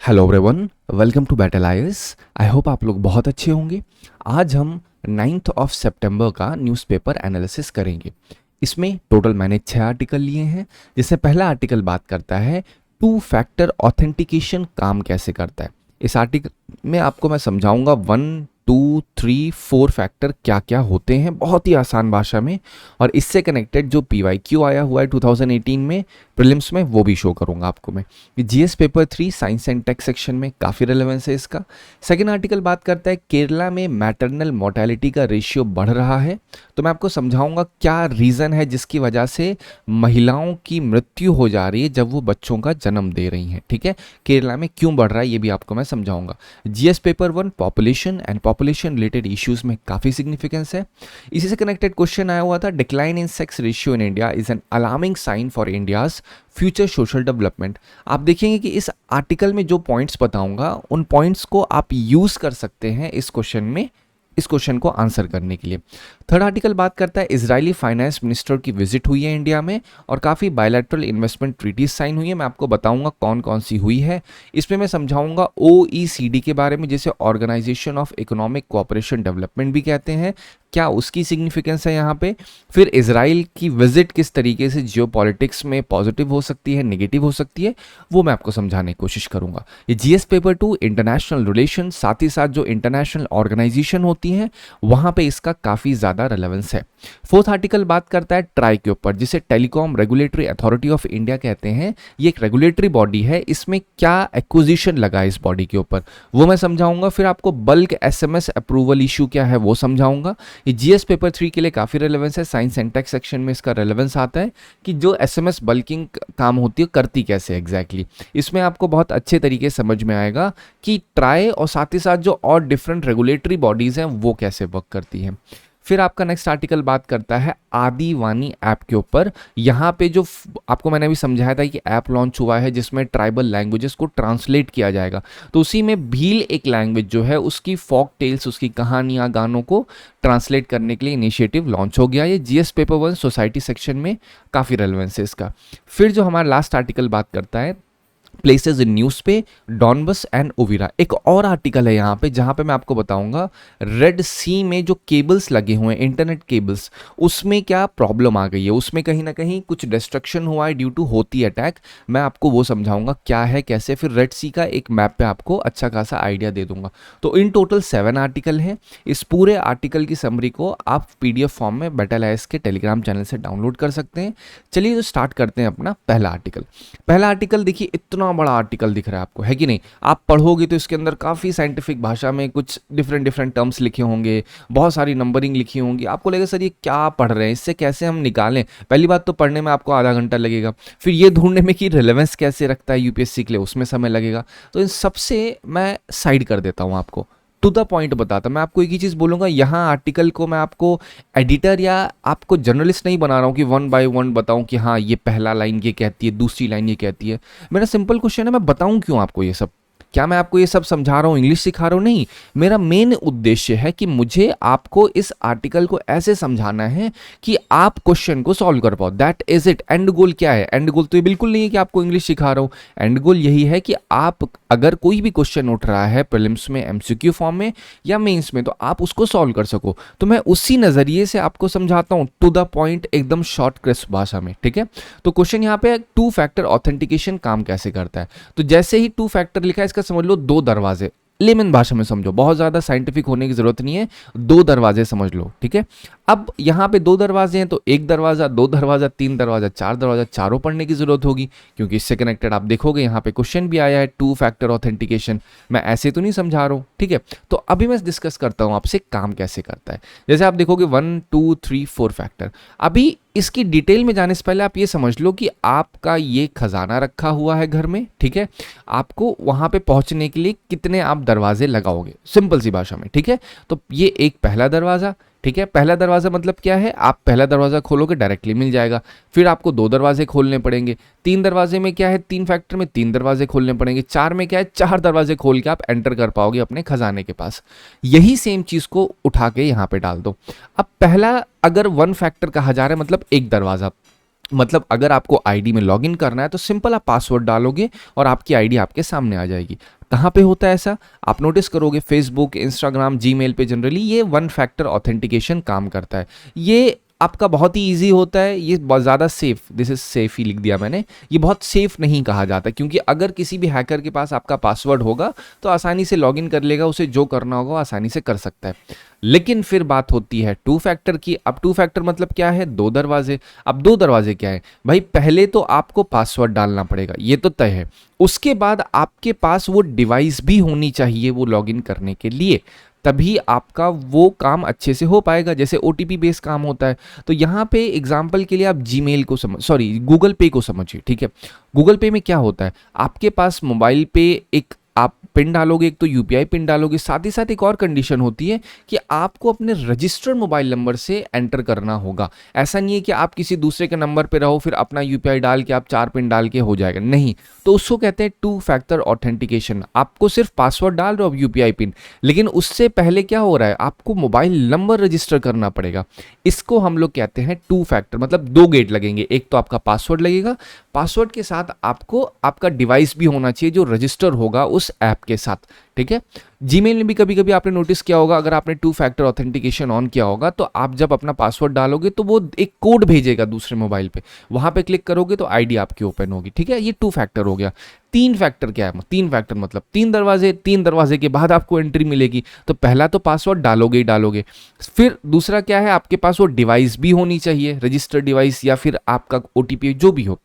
Hello everyone, welcome to battle IAS. I hope आप लोग बहुत अच्छे होंगे। आज हम 9th ऑफ सितंबर का न्यूज़पेपर एनालिसिस करेंगे। इसमें टोटल मैंने 6 आर्टिकल लिए हैं। जिससे पहला आर्टिकल बात करता है टू फैक्टर ऑथेंटिकेशन काम कैसे करता है। इस आर्टिकल में आपको मैं समझाऊंगा 1, 2, 3, 4 फैक्टर क्या क्या होते हैं बहुत ही आसान भाषा में। और इससे कनेक्टेड जो PYQ आया हुआ है 2018 में प्रीलिम्स में वो भी शो करूंगा आपको मैं। GS paper 3 science and tech section में काफ़ी रेलेवेंस है इसका। सेकेंड आर्टिकल बात करता है केरला में मैटरनल मोर्टेलिटी का रेशियो बढ़ रहा है। तो मैं आपको समझाऊंगा क्या रीज़न है जिसकी वजह से महिलाओं की मृत्यु हो जा रही है जब वो बच्चों का जन्म दे रही हैं। ठीक है, केरला में क्यों बढ़ रहा है ये भी आपको मैं समझाऊंगा। GS paper 1 population and population related issues में काफ़ी सिग्निफिकेंस है। इसी से कनेक्टेड क्वेश्चन आया हुआ था decline in sex ratio in India is an alarming sign for India's future social development. आप देखेंगे कि इस आर्टिकल में जो पॉइंट्स बताऊंगा उन पॉइंट्स को आप यूज कर सकते हैं इस क्वेश्चन में, इस क्वेश्चन को आंसर करने के लिए। थर्ड आर्टिकल बात करता है इजरायली फाइनेंस मिनिस्टर की विजिट हुई है इंडिया में और काफ़ी बायलैटरल इन्वेस्टमेंट ट्रीटीज साइन हुई है। मैं आपको बताऊंगा कौन कौन सी हुई है। इसमें मैं समझाऊंगा OECD के बारे में, जिसे organisation of economic cooperation development भी कहते हैं, क्या उसकी सिग्निफिकेंस है यहाँ पे। फिर इजराइल की विजिट किस तरीके से जियोपॉलिटिक्स में पॉजिटिव हो सकती है, नेगेटिव हो सकती है, वो मैं आपको समझाने की कोशिश करूंगा। ये जीएस पेपर 2 इंटरनेशनल रिलेशन, साथ ही साथ जो इंटरनेशनल ऑर्गेनाइजेशन होती हैं वहां पे इसका काफ़ी ज़्यादा रेलेवेंस है। फोर्थ आर्टिकल बात करता है ट्राई के ऊपर, जिसे telecom regulatory authority of India कहते हैं। ये एक रेगुलेटरी बॉडी है, इसमें क्या एक्विजिशन लगा है इस बॉडी के ऊपर वो मैं समझाऊंगा। फिर आपको बल्क SMS अप्रूवल इशू क्या है वो समझाऊंगा। ये जीएस पेपर 3 के लिए काफ़ी रेलेवेंस है। साइंस एंड टेक सेक्शन में इसका रेलेवेंस आता है कि जो SMS बल्किंग काम होती है करती कैसे एग्जैक्टली। इसमें आपको बहुत अच्छे तरीके से समझ में आएगा कि ट्राई और साथ ही साथ जो और डिफरेंट रेगुलेटरी बॉडीज़ हैं वो कैसे वर्क करती हैं। फिर आपका नेक्स्ट आर्टिकल बात करता है आदिवानी ऐप के ऊपर। यहाँ पे जो आपको मैंने अभी समझाया था कि ऐप लॉन्च हुआ है जिसमें ट्राइबल लैंग्वेजेस को ट्रांसलेट किया जाएगा, तो उसी में भील एक लैंग्वेज जो है उसकी फोक टेल्स, उसकी कहानियाँ, गानों को ट्रांसलेट करने के लिए इनिशिएटिव लॉन्च हो गया। ये जीएस पेपर 1 सोसाइटी सेक्शन में काफ़ी रेलेवेंस है इसका। फिर जो हमारा लास्ट आर्टिकल बात करता है प्लेसेस इन न्यूज़ पे डॉनबस एंड ओविरा। एक और आर्टिकल है यहाँ पे जहाँ पे मैं आपको बताऊंगा रेड सी में जो केबल्स लगे हुए हैं, इंटरनेट केबल्स, उसमें क्या प्रॉब्लम आ गई है, उसमें कहीं ना कहीं कुछ डिस्ट्रक्शन हुआ है ड्यू टू होती अटैक। मैं आपको वो समझाऊंगा क्या है कैसे। फिर रेड सी का एक मैप पे आपको अच्छा खासा आइडिया दे दूंगा। तो इन टोटल 7 आर्टिकल हैं। इस पूरे आर्टिकल की समरी को आप PDF फॉर्म में बैटल आईएएस के टेलीग्राम चैनल से डाउनलोड कर सकते हैं। चलिए तो स्टार्ट करते हैं अपना पहला आर्टिकल। पहला आर्टिकल देखिए, इतना बड़ा आर्टिकल दिख रहा है आपको, है कि नहीं। आप पढ़ोगे तो इसके अंदर काफ़ी साइंटिफिक भाषा में कुछ डिफरेंट टर्म्स लिखे होंगे, बहुत सारी नंबरिंग लिखी होंगी। आपको लगेगा सर ये क्या पढ़ रहे हैं, इससे कैसे हम निकालें। पहली बात तो पढ़ने में आपको आधा घंटा लगेगा, फिर ये ढूंढने में कि रिलेवेंस कैसे रखता है यूपीएससी के लिए, उसमें समय लगेगा। तो इन सबसे मैं साइड कर देता हूँ, आपको टू द पॉइंट बताता। मैं आपको एक ही चीज़ बोलूँगा, यहाँ आर्टिकल को मैं आपको एडिटर या आपको जर्नलिस्ट नहीं बना रहा हूँ कि 1 by 1 बताऊँ कि हाँ ये पहला लाइन ये कहती है, दूसरी लाइन ये कहती है। मेरा सिंपल क्वेश्चन है, मैं बताऊँ क्यों आपको ये सब। क्या मैं आपको ये सब समझा रहा हूँ, इंग्लिश सिखा रहा हूँ? नहीं, मेरा मेन उद्देश्य है कि मुझे आपको इस आर्टिकल को ऐसे समझाना है कि आप क्वेश्चन को सॉल्व कर पाओ। That is it. एंड गोल क्या है? एंड गोल तो ये बिल्कुल नहीं है कि आपको इंग्लिश सिखा रहा हूँ। एंड गोल यही है कि आप अगर कोई भी क्वेश्चन उठ रहा है प्रीलिम्स में, MCQ फॉर्म में या मेंस में, तो आप उसको सॉल्व कर सको। तो मैं उसी नजरिए से आपको समझाता हूँ, टू द पॉइंट, एकदम शॉर्ट क्रिस्प भाषा में। ठीक है, तो क्वेश्चन यहाँ पे टू फैक्टर ऑथेंटिकेशन काम कैसे करता है। तो जैसे ही टू फैक्टर लिखा है, इसका समझ लो 2 दरवाजे, लेमन भाषा में समझो, बहुत ज्यादा साइंटिफिक होने की जरूरत नहीं है, 2 दरवाजे समझ लो। ठीक है, अब यहाँ पे 2 दरवाजे हैं तो 1 दरवाजा, 2 दरवाजा, 3 दरवाजा, 4 दरवाजा, चारों पढ़ने की जरूरत होगी क्योंकि इससे कनेक्टेड आप देखोगे यहाँ पे क्वेश्चन भी आया है टू फैक्टर ऑथेंटिकेशन। मैं ऐसे तो नहीं समझा रहा हूँ। ठीक है, तो अभी मैं डिस्कस करता हूँ आपसे काम कैसे करता है। जैसे आप देखोगे 1, 2, 3, 4 फैक्टर। अभी इसकी डिटेल में जाने से पहले आप ये समझ लो कि आपका ये खजाना रखा हुआ है घर में। ठीक है, आपको वहां पे पहुंचने के लिए कितने आप दरवाजे लगाओगे, सिंपल सी भाषा में। ठीक है, तो ये एक पहला दरवाजा। ठीक है, पहला दरवाजा मतलब क्या है, आप पहला दरवाजा खोलोगे डायरेक्टली मिल जाएगा। फिर आपको 2 दरवाजे खोलने पड़ेंगे। 3 दरवाजे में क्या है, 3 फैक्टर में 3 दरवाजे खोलने पड़ेंगे। 4 में क्या है, 4 दरवाजे खोल के आप एंटर कर पाओगे अपने खजाने के पास। यही सेम चीज को उठा के यहाँ पे डाल दो। अब पहला अगर 1 फैक्टर कहा जा रहा है मतलब 1 दरवाजा, मतलब अगर आपको आईडी में लॉगिन करना है तो सिंपल आप पासवर्ड डालोगे और आपकी आईडी आपके सामने आ जाएगी। कहाँ पे होता है ऐसा, आप नोटिस करोगे फेसबुक, इंस्टाग्राम, जीमेल पे जनरली ये वन फैक्टर ऑथेंटिकेशन काम करता है। ये आपका बहुत ही इजी होता है, ये बहुत ज़्यादा सेफ, दिस इज सेफ ही लिख दिया मैंने, ये बहुत सेफ नहीं कहा जाता, क्योंकि अगर किसी भी हैकर के पास आपका पासवर्ड होगा तो आसानी से लॉगिन कर लेगा, उसे जो करना होगा वो आसानी से कर सकता है। लेकिन फिर बात होती है टू फैक्टर की। अब टू फैक्टर मतलब क्या है, दो दरवाजे। अब दो दरवाजे क्या है भाई, पहले तो आपको पासवर्ड डालना पड़ेगा, ये तो तय है। उसके बाद आपके पास वो डिवाइस भी होनी चाहिए वो लॉगिन करने के लिए, तभी आपका वो काम अच्छे से हो पाएगा, जैसे ओटीपी बेस्ड काम होता है। तो यहाँ पे एग्जांपल के लिए आप जीमेल को गूगल पे को समझिए, ठीक है। गूगल पे में क्या होता है, आपके पास मोबाइल पे एक आप पिन डालोगे, एक तो यूपीआई पिन डालोगे, साथ ही साथ एक और कंडीशन होती है कि आपको अपने रजिस्टर्ड मोबाइल नंबर से एंटर करना होगा। ऐसा नहीं है कि आप किसी दूसरे के नंबर पे रहो फिर अपना यूपीआई डाल के आप 4 पिन डाल के हो जाएगा, नहीं। तो उसको कहते हैं टू फैक्टर ऑथेंटिकेशन। आपको सिर्फ पासवर्ड डाल रहे हो, अब यूपीआई पिन, लेकिन उससे पहले क्या हो रहा है, आपको मोबाइल नंबर रजिस्टर करना पड़ेगा। इसको हम लोग कहते हैं टू फैक्टर, मतलब दो गेट लगेंगे, एक तो आपका पासवर्ड लगेगा, पासवर्ड के साथ आपको आपका डिवाइस भी होना चाहिए जो रजिस्टर होगा उस ऐप के साथ, ठीक है। जीमेल में भी कभी कभी आपने नोटिस किया होगा, अगर आपने टू फैक्टर ऑथेंटिकेशन ऑन किया होगा तो आप जब अपना पासवर्ड डालोगे तो वो एक कोड भेजेगा दूसरे मोबाइल पे, वहां पे क्लिक करोगे तो आईडी आपकी ओपन होगी, ठीक है। ये टू फैक्टर हो गया। तीन फैक्टर क्या है, तीन फैक्टर मतलब तीन दरवाजे, तीन दरवाजे के बाद आपको एंट्री मिलेगी। तो पहला तो पासवर्ड डालोगे ही डालोगे, फिर दूसरा क्या है, आपके पास वो डिवाइस भी होनी चाहिए, रजिस्टर्ड डिवाइस या फिर आपका ओटीपी जो भी हो।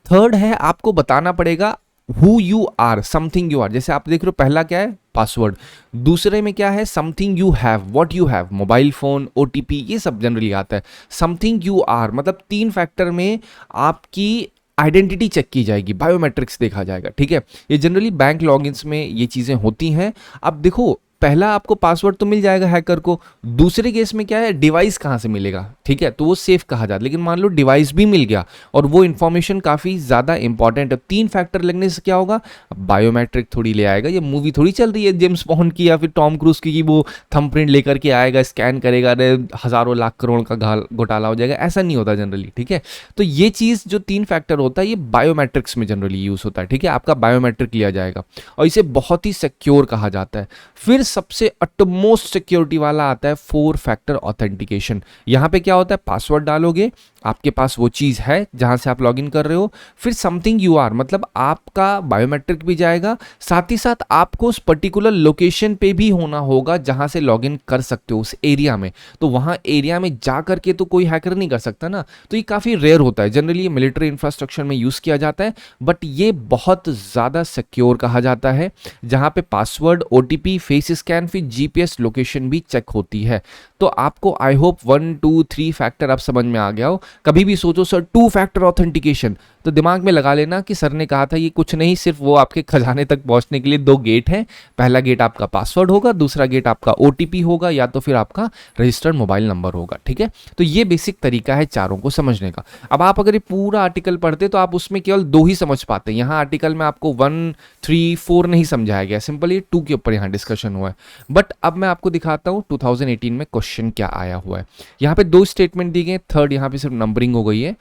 थर्ड है, आपको बताना पड़ेगा who you are, something you are. जैसे आप देख रहे हो, पहला क्या है, पासवर्ड। दूसरे में क्या है, something you have, what you have, mobile phone, OTP, ये सब जनरली आता है। समथिंग यू आर मतलब तीन फैक्टर में आपकी आइडेंटिटी चेक की जाएगी, बायोमेट्रिक्स देखा जाएगा, ठीक है। ये जनरली बैंक लॉगिन्स में ये चीजें होती हैं। अब देखो, पहला आपको पासवर्ड तो मिल जाएगा हैकर को, दूसरे केस में क्या है, डिवाइस कहाँ से मिलेगा, ठीक है, तो वो सेफ कहा जाता है। लेकिन मान लो डिवाइस भी मिल गया और वो इंफॉर्मेशन काफ़ी ज़्यादा इंपॉर्टेंट है, तीन फैक्टर लगने से क्या होगा, बायोमेट्रिक थोड़ी ले आएगा। ये मूवी थोड़ी चल रही है जेम्स बॉन्ड की या फिर टॉम क्रूज की, वो थंबप्रिंट लेकर के आएगा, स्कैन करेगा, अरे हज़ारों लाख करोड़ का घोटाला हो जाएगा, ऐसा नहीं होता जनरली, ठीक है। तो ये चीज़ जो तीन फैक्टर होता है ये बायोमेट्रिक्स में जनरली यूज़ होता है, ठीक है। आपका बायोमेट्रिक लिया जाएगा और इसे बहुत ही सिक्योर कहा जाता है। फिर सबसे अटमोस्ट सिक्योरिटी वाला आता है फोर फैक्टर ऑथेंटिकेशन। यहां पे क्या होता है, पासवर्ड डालोगे, आपके पास वो चीज है जहां से आप लॉगिन कर रहे हो, फिर समथिंग यू आर मतलब आपका बायोमेट्रिक भी जाएगा, साथ ही साथ आपको उस पर्टिकुलर लोकेशन पे भी होना होगा जहां से लॉगिन कर सकते हो, उस एरिया में। तो वहां एरिया में जा करके तो कोई हैकर नहीं कर सकता ना, तो ये काफी रेयर होता है। जनरली ये मिलिट्री इंफ्रास्ट्रक्चर में यूज किया जाता है, बट ये बहुत ज्यादा सिक्योर कहा जाता है, जहां पे पासवर्ड, ओटीपी, फेस स्कैन, फिर जीपीएस लोकेशन भी चेक होती है। तो आपको आई होप 1 2 3 फैक्टर आप समझ में आ गया हो। कभी भी सोचो सर टू फैक्टर ऑथेंटिकेशन, तो दिमाग में लगा लेना कि सर ने कहा था ये कुछ नहीं, सिर्फ वो आपके खजाने तक पहुंचने के लिए दो गेट हैं। पहला गेट आपका पासवर्ड होगा, दूसरा गेट आपका ओटीपी होगा या तो फिर आपका रजिस्टर्ड मोबाइल नंबर होगा, ठीक है। तो ये बेसिक तरीका है चारों को समझने का। अब आप अगर ये पूरा आर्टिकल पढ़ते तो आप उसमें केवल दो ही समझ पाते हैं। यहाँ आर्टिकल में आपको 1 3 4 नहीं समझाया गया, सिंपल ये 2 के ऊपर यहाँ डिस्कशन हुआ है। बट अब मैं आपको दिखाता हूँ 2018 में क्वेश्चन क्या आया हुआ है। यहाँ पे दो स्टेटमेंट दी गए, थर्ड यहाँ पे सिर्फ नंबरिंग हो गई है।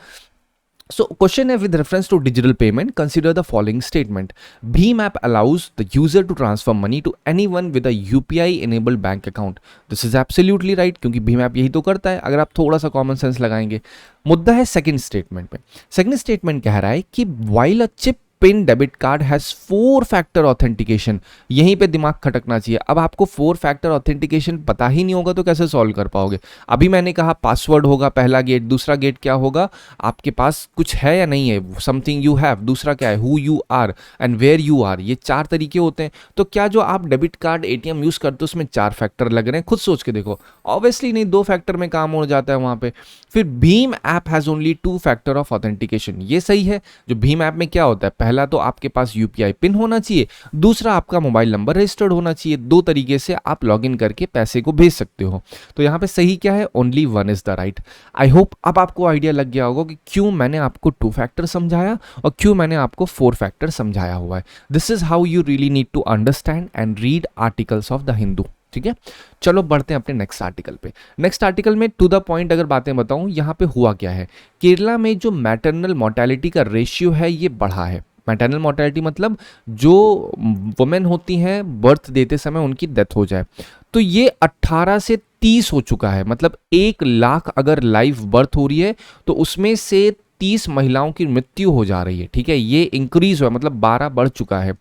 So question है, with reference to digital payment, consider the following statement. Bheem app allows the user to transfer money to anyone with a UPI enabled bank account. This is absolutely right, क्योंकि Bhim app यही तो करता है, अगर आप थोड़ा सा कॉमन सेंस लगाएंगे। मुद्दा है सेकंड स्टेटमेंट पे। सेकंड स्टेटमेंट कह रहा है कि while a chip pin debit card has 4 factor authentication, यहीं पे दिमाग खटकना चाहिए। अब आपको 4 फैक्टर ऑथेंटिकेशन पता ही नहीं होगा तो कैसे सॉल्व कर पाओगे। अभी मैंने कहा पासवर्ड होगा पहला गेट, दूसरा गेट क्या होगा, आपके पास कुछ है या नहीं है, समथिंग यू हैव, दूसरा क्या है, who you are and where you are. ये 4 तरीके होते हैं। तो क्या जो आप डेबिट कार्ड एटीएम यूज करते हो उसमें 4 फैक्टर लग रहे हैं, खुद सोच के देखो। ऑब्वियसली नहीं, 2 फैक्टर में काम हो जाता है वहां पे। फिर Bhim app has only 2 factor of authentication, ये सही है। जो भीम ऐप में क्या होता है, पहला तो आपके पास यूपीआई पिन होना चाहिए, दूसरा आपका मोबाइल नंबर रजिस्टर्ड होना चाहिए। 2 तरीके से आप लॉगिन करके पैसे को भेज सकते हो। तो यहां पे सही क्या है, only 1 is the right. I hope अब आपको आइडिया लग गया होगा कि क्यों मैंने आपको 2 फैक्टर समझाया और क्यों मैंने आपको 4 फैक्टर समझाया हुआ है। This is how you really need to understand and read articles of the Hindu. ठीक है, चलो बढ़ते हैं अपने नेक्स्ट आर्टिकल पे। नेक्स्ट आर्टिकल में टू द पॉइंट अगर बातें बताऊं, यहाँ पे हुआ क्या है, केरला में जो मैटरनल मोर्टेलिटी का रेशियो है ये बढ़ा है। मैटरनल मोर्टेलिटी मतलब जो वुमेन होती हैं बर्थ देते समय उनकी डेथ हो जाए, तो ये 18 से 30 हो चुका है। मतलब 1 लाख अगर लाइव बर्थ हो रही है तो उसमें से 30 महिलाओं की मृत्यु हो जा रही है। ठीक है, ये इंक्रीज हुआ, मतलब 12 बढ़ चुका है।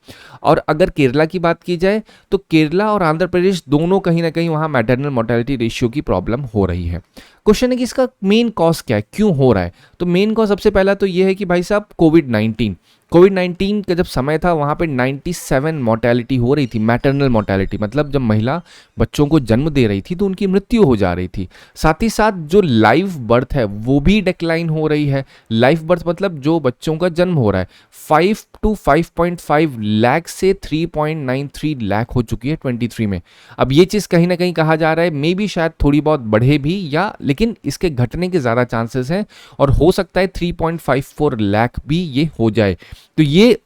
और अगर केरला की बात की जाए तो केरला और आंध्र प्रदेश दोनों कहीं ना कहीं वहाँ मैटरनल मोर्टेलिटी रेशियो की प्रॉब्लम हो रही है। क्वेश्चन है कि इसका मेन कॉज क्या है, क्यों हो रहा है। तो मेन कॉज सबसे पहला तो ये है कि भाई साहब कोविड-19 का जब समय था वहाँ पे 97 मोर्टेलिटी हो रही थी, मैटरनल मोर्टेलिटी मतलब जब महिला बच्चों को जन्म दे रही थी तो उनकी मृत्यु हो जा रही थी। साथ ही साथ जो लाइव बर्थ है वो भी डिक्लाइन हो रही है। लाइव बर्थ मतलब जो बच्चों का जन्म हो रहा है 5 to 5.5 लाख से 3.93 लाख हो चुकी है 23 में। अब ये चीज़ कहीं ना कहीं कहा जा रहा है मे बी शायद थोड़ी बहुत बढ़े भी, या लेकिन इसके घटने के ज़्यादा चांसेस हैं और हो सकता है 3.54 लाख भी ये हो जाए। तो ये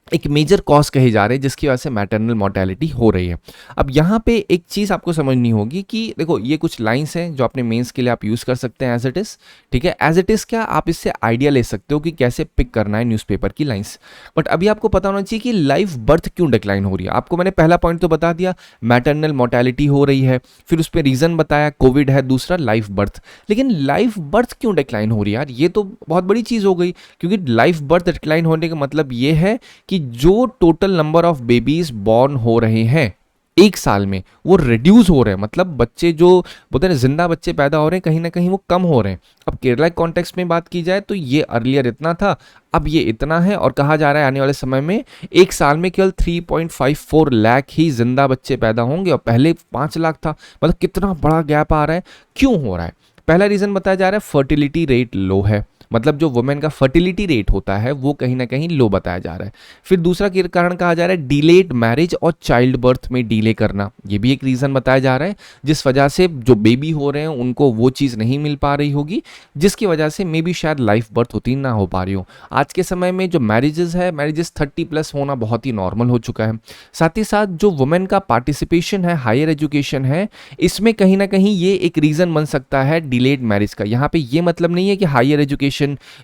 एक मेजर कॉज कहे जा रहे हैं जिसकी वजह से मैटरनल मोर्टेलिटी हो रही है। अब यहाँ पे एक चीज़ आपको समझनी होगी कि देखो ये कुछ लाइंस हैं जो अपने मेंस के लिए आप यूज़ कर सकते हैं एज इट इज़। ठीक है, एज इट इज़ क्या आप इससे आइडिया ले सकते हो कि कैसे पिक करना है न्यूज़पेपर की लाइंस। बट अभी आपको पता होना चाहिए कि लाइव बर्थ क्यों डिक्लाइन हो रही है। आपको मैंने पहला पॉइंट तो बता दिया, मैटरनल मोर्टेलिटी हो रही है, फिर उस पर रीज़न बताया कोविड है, दूसरा लाइव बर्थ। लेकिन लाइव बर्थ क्यों डिक्लाइन हो रही है यार, ये तो बहुत बड़ी चीज़ हो गई, क्योंकि लाइव बर्थ डिक्लाइन होने का मतलब ये है कि जो total number of babies born हो रहे हैं एक साल में वो रिड्यूस हो रहे हैं। मतलब बच्चे जो बोलते हैं जिंदा बच्चे पैदा हो रहे हैं कहीं ना कहीं वो कम हो रहे हैं। अब केरला के कॉन्टेक्स्ट में बात की जाए तो ये अर्लियर इतना था, अब ये इतना है, और कहा जा रहा है आने वाले समय में एक साल में केवल 3.54 लाख ही जिंदा बच्चे पैदा होंगे और पहले 5 लाख था। मतलब कितना बड़ा गैप आ रहा है, क्यों हो रहा है। पहला रीजन बताया जा रहा है फर्टिलिटी रेट लो है, मतलब जो वुमेन का फर्टिलिटी रेट होता है वो कहीं ना कहीं लो बताया जा रहा है। फिर दूसरा कारण कहा जा रहा है डिलेड मैरिज और चाइल्ड बर्थ में डिले करना, ये भी एक रीज़न बताया जा रहा है जिस वजह से जो बेबी हो रहे हैं उनको वो चीज़ नहीं मिल पा रही होगी, जिसकी वजह से मे बी शायद लाइफ बर्थ होती ना हो पा रही हो। आज के समय में जो मैरिजेस 30+ होना बहुत ही नॉर्मल हो चुका है। साथ ही साथ जो वुमेन का पार्टिसिपेशन है हायर एजुकेशन है, इसमें कहीं ना कहीं ये एक रीज़न बन सकता है डिलेड मैरिज का। यहाँ पे ये मतलब नहीं है कि हायर एजुकेशन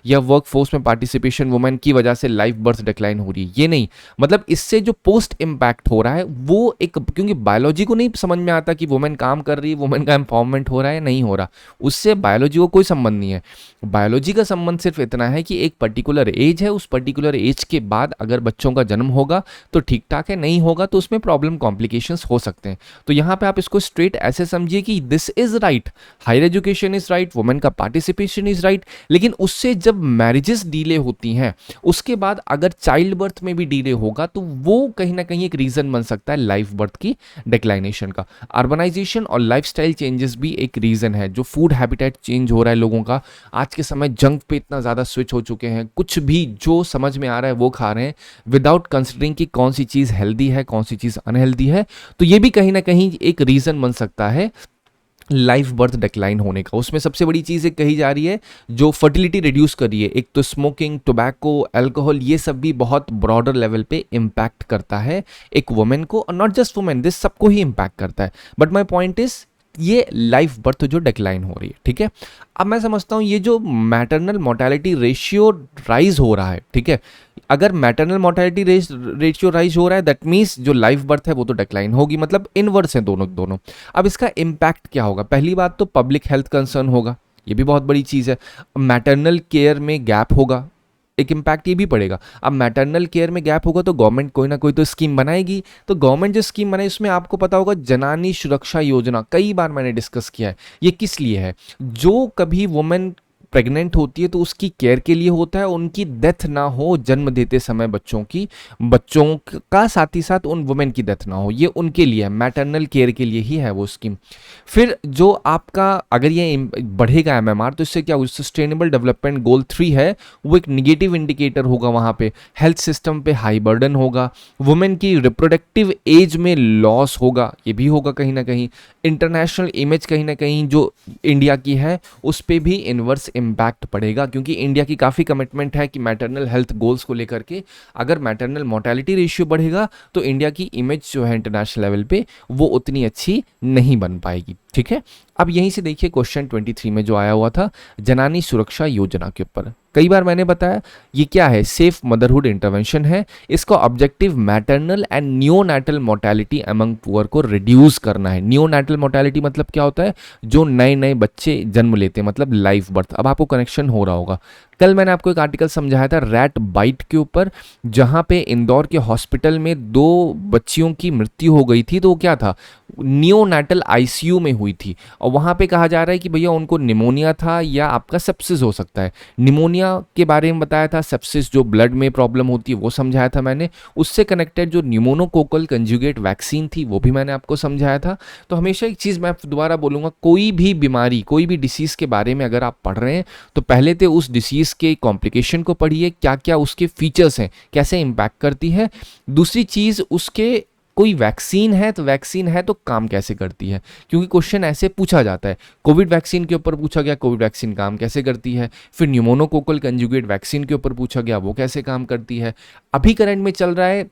या वर्क फोर्स में पार्टिसिपेशन वुमेन की वजह से लाइफ बर्थ डिक्लाइन हो रही है, ये नहीं। मतलब इससे जो पोस्ट इंपैक्ट हो रहा है वो एक, क्योंकि बायोलॉजी को नहीं समझ में आता कि वुमेन काम कर रही है, वुमेन का एम्पावरमेंट हो रहा है नहीं हो रहा, उससे बायोलॉजी को कोई संबंध नहीं है। बायोलॉजी का संबंध सिर्फ इतना है कि एक पर्टिकुलर एज है, उस पर्टिकुलर एज के बाद अगर बच्चों का जन्म होगा तो ठीक ठाक है, नहीं होगा तो उसमें प्रॉब्लम कॉम्प्लिकेशंस हो सकते हैं। तो यहाँ पे आप इसको स्ट्रेट ऐसे समझिए कि this is right, higher education is right, women का पार्टिसिपेशन इज राइट, लेकिन उससे जब मैरिजेस डिले होती हैं उसके बाद अगर चाइल्ड बर्थ में भी डिले होगा तो वो कहीं ना कहीं एक रीजन बन सकता है लाइफ बर्थ की डिक्लाइनेशन का। अर्बनाइजेशन और लाइफस्टाइल चेंजेस भी एक रीजन है, जो फूड हैबिटेट चेंज हो रहा है लोगों का। आज के समय जंक पे इतना ज़्यादा स्विच हो चुके हैं, कुछ भी जो समझ में आ रहा है वो खा रहे हैं विदाउट कंसिडरिंग कि कौन सी चीज़ हेल्दी है कौन सी चीज़ अनहेल्दी है। तो ये भी कहीं ना कहीं एक रीज़न बन सकता है लाइफ बर्थ डिक्लाइन होने का। उसमें सबसे बड़ी चीज़ एक कही जा रही है जो फर्टिलिटी रिड्यूस कर रही है, एक तो स्मोकिंग, टोबैको, अल्कोहल, ये सब भी बहुत ब्रॉडर लेवल पे इम्पैक्ट करता है एक वुमेन को, और नॉट जस्ट वुमेन, दिस सबको ही इम्पैक्ट करता है। बट माई पॉइंट इज ये लाइफ बर्थ जो डिक्लाइन हो रही है, ठीक है। अब मैं समझता हूँ ये जो मैटरनल मोर्टेलिटी रेशियो राइज हो रहा है, ठीक है, अगर मैटरनल मोर्टेलिटी रेशियो राइज हो रहा है दैट मीन्स जो लाइफ बर्थ है वो तो डिक्लाइन होगी, मतलब इनवर्स है दोनों। अब इसका इम्पैक्ट क्या होगा, पहली बात तो पब्लिक हेल्थ कंसर्न होगा, ये भी बहुत बड़ी चीज़ है। मैटरनल केयर में गैप होगा, एक इम्पैक्ट ये भी पड़ेगा। अब मैटरनल केयर में गैप होगा तो गवर्नमेंट कोई ना कोई तो स्कीम बनाएगी, तो गवर्नमेंट जो स्कीम बनाए उसमें आपको पता होगा जनानी सुरक्षा योजना, कई बार मैंने डिस्कस किया है। ये किस लिए है, जो कभी वुमेन प्रेग्नेंट होती है तो उसकी केयर के लिए होता है, उनकी डेथ ना हो जन्म देते समय बच्चों का, साथ ही साथ उन वुमेन की डेथ ना हो, ये उनके लिए है, मैटरनल केयर के लिए ही है वो स्कीम। फिर जो आपका अगर ये बढ़ेगा एमएमआर तो इससे क्या होगा, सस्टेनेबल डेवलपमेंट गोल 3 है वो एक निगेटिव इंडिकेटर होगा, वहाँ पे हेल्थ सिस्टम पे हाई बर्डन होगा, वुमेन की रिप्रोडक्टिव एज में लॉस होगा, ये भी होगा कहीं ना कहीं। इंटरनेशनल इमेज कहीं ना कहीं जो इंडिया की है उस पर भी इन्वर्स इम्पैक्ट पड़ेगा, क्योंकि इंडिया की काफ़ी कमिटमेंट है कि मैटरनल हेल्थ गोल्स को लेकर के अगर मैटरनल मोर्टेलिटी रेशियो बढ़ेगा तो इंडिया की इमेज जो है इंटरनेशनल लेवल पे वो उतनी अच्छी नहीं बन पाएगी। ठीक है, अब यहीं से देखिए क्वेश्चन 23 में जो आया हुआ था जनानी सुरक्षा योजना के ऊपर। कई बार मैंने बताया ये क्या है, सेफ मदरहुड इंटरवेंशन है। इसका objective maternal and neonatal mortality among poor को रिड्यूस करना है। नियोनैटल मोर्टेलिटी मतलब क्या होता है, जो नए नए बच्चे जन्म लेते हैं, मतलब लाइव बर्थ। अब आपको कनेक्शन हो रहा होगा, कल मैंने आपको एक आर्टिकल समझाया था रैट बाइट के ऊपर, जहां पे इंदौर के हॉस्पिटल में 2 बच्चियों की मृत्यु हो गई थी। तो वो क्या था, नियोनैटल आईसीयू में हुई थी, और वहां पे कहा जा रहा है कि भैया उनको निमोनिया था या आपका सेप्सिस हो सकता है। निमोनिया के बारे में बताया था, सेप्सिस जो ब्लड में प्रॉब्लम होती है वो समझाया था मैंने। उससे कनेक्टेड जो न्यूमोनोकोकल कंजुगेट वैक्सीन थी वो भी मैंने आपको समझाया था। तो हमेशा एक चीज़ मैं दोबारा बोलूँगा, कोई भी बीमारी, कोई भी डिसीज़ के बारे में अगर आप पढ़ रहे हैं तो पहले तो उस डिसीज़ के कॉम्प्लिकेशन को पढ़िए, क्या क्या उसके फीचर्स हैं, कैसे इम्पैक्ट करती है। दूसरी चीज़, उसके कोई वैक्सीन है तो वैक्सीन है तो काम कैसे करती है, क्योंकि क्वेश्चन ऐसे पूछा जाता है। कोविड वैक्सीन के ऊपर पूछा गया कोविड वैक्सीन काम कैसे करती है, फिर न्यूमोनोकोकल कंजुगेट वैक्सीन के ऊपर पूछा गया वो कैसे काम करती है। अभी करंट में चल रहा है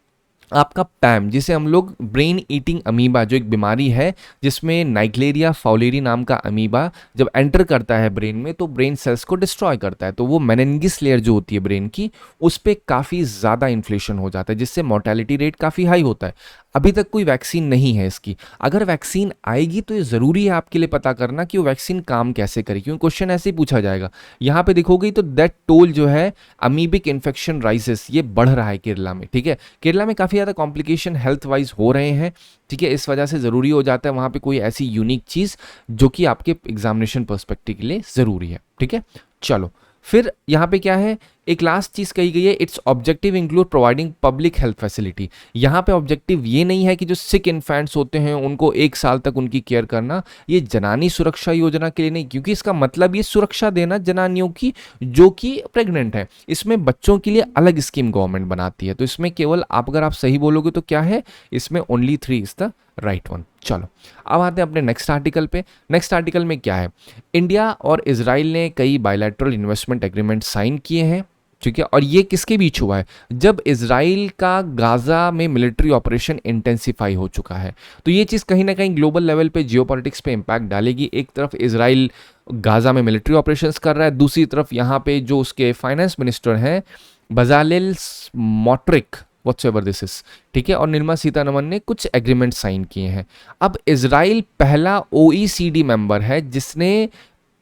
आपका पैम, जिसे हम लोग ब्रेन ईटिंग अमीबा, जो एक बीमारी है जिसमें नाइग्लेरिया फाउलेरी नाम का अमीबा जब एंटर करता है ब्रेन में तो ब्रेन सेल्स को डिस्ट्रॉय करता है। तो वो मेनिनगिस लेयर जो होती है ब्रेन की, उस पर काफ़ी ज़्यादा इन्फ्लेशन हो जाता है, जिससे मोर्टेलिटी रेट काफ़ी हाई होता है। अभी तक कोई वैक्सीन नहीं है इसकी। अगर वैक्सीन आएगी तो ये ज़रूरी है आपके लिए पता करना कि वो वैक्सीन काम कैसे करेगी, क्योंकि क्वेश्चन ऐसे ही पूछा जाएगा। यहाँ पे देखोगे तो दैट टोल जो है अमीबिक इन्फेक्शन राइसेस, ये बढ़ रहा है केरला में। ठीक है, केरला में काफ़ी ज़्यादा कॉम्प्लिकेशन हेल्थ वाइज हो रहे हैं। ठीक है, इस वजह से ज़रूरी हो जाता है वहाँ पे कोई ऐसी यूनिक चीज़ जो कि आपके एग्जामिनेशन पर्सपेक्टिव के लिए ज़रूरी है। ठीक है, चलो फिर यहाँ पे क्या है, एक लास्ट चीज कही गई है, it's objective include providing public health facility. यहाँ पे ऑब्जेक्टिव ये नहीं है कि जो सिक इन्फेंट्स होते हैं उनको 1 साल तक उनकी केयर करना, ये जनानी सुरक्षा योजना के लिए नहीं, क्योंकि इसका मतलब ये सुरक्षा देना जनानियों की जो कि प्रेग्नेंट है। इसमें बच्चों के लिए अलग स्कीम गवर्नमेंट बनाती है, तो इसमें केवल आप अगर आप सही बोलोगे तो क्या है, इसमें only 3 is the right one. चलो अब आते हैं अपने नेक्स्ट आर्टिकल पे। नेक्स्ट आर्टिकल में क्या है, इंडिया और इजराइल ने कई बायलैटरल इन्वेस्टमेंट एग्रीमेंट साइन किए हैं। ठीक है, और ये किसके बीच हुआ है, जब इजराइल का गाजा में मिलिट्री ऑपरेशन इंटेंसिफाई हो चुका है। तो ये चीज़ कहीं ना कहीं ग्लोबल लेवल पे जियोपॉलिटिक्स पे इम्पैक्ट डालेगी। एक तरफ इजराइल गाजा में मिलिट्री ऑपरेशंस कर रहा है, दूसरी तरफ यहाँ पे जो उसके फाइनेंस मिनिस्टर हैं बजालेल स्मोट्रिक व्हाट्सएवर दिस इज, ठीक है, और निर्मला सीतारमण ने कुछ एग्रीमेंट साइन किए हैं। अब इजराइल पहला ओईसीडी मेंबर है जिसने,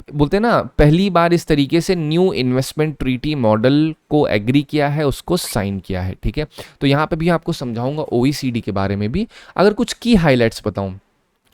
बोलते हैं ना, पहली बार इस तरीके से न्यू इन्वेस्टमेंट ट्रीटी मॉडल को एग्री किया है, उसको साइन किया है। ठीक है, तो यहाँ पे भी आपको समझाऊंगा ओईसीडी के बारे में भी। अगर कुछ की हाइलाइट्स बताऊं,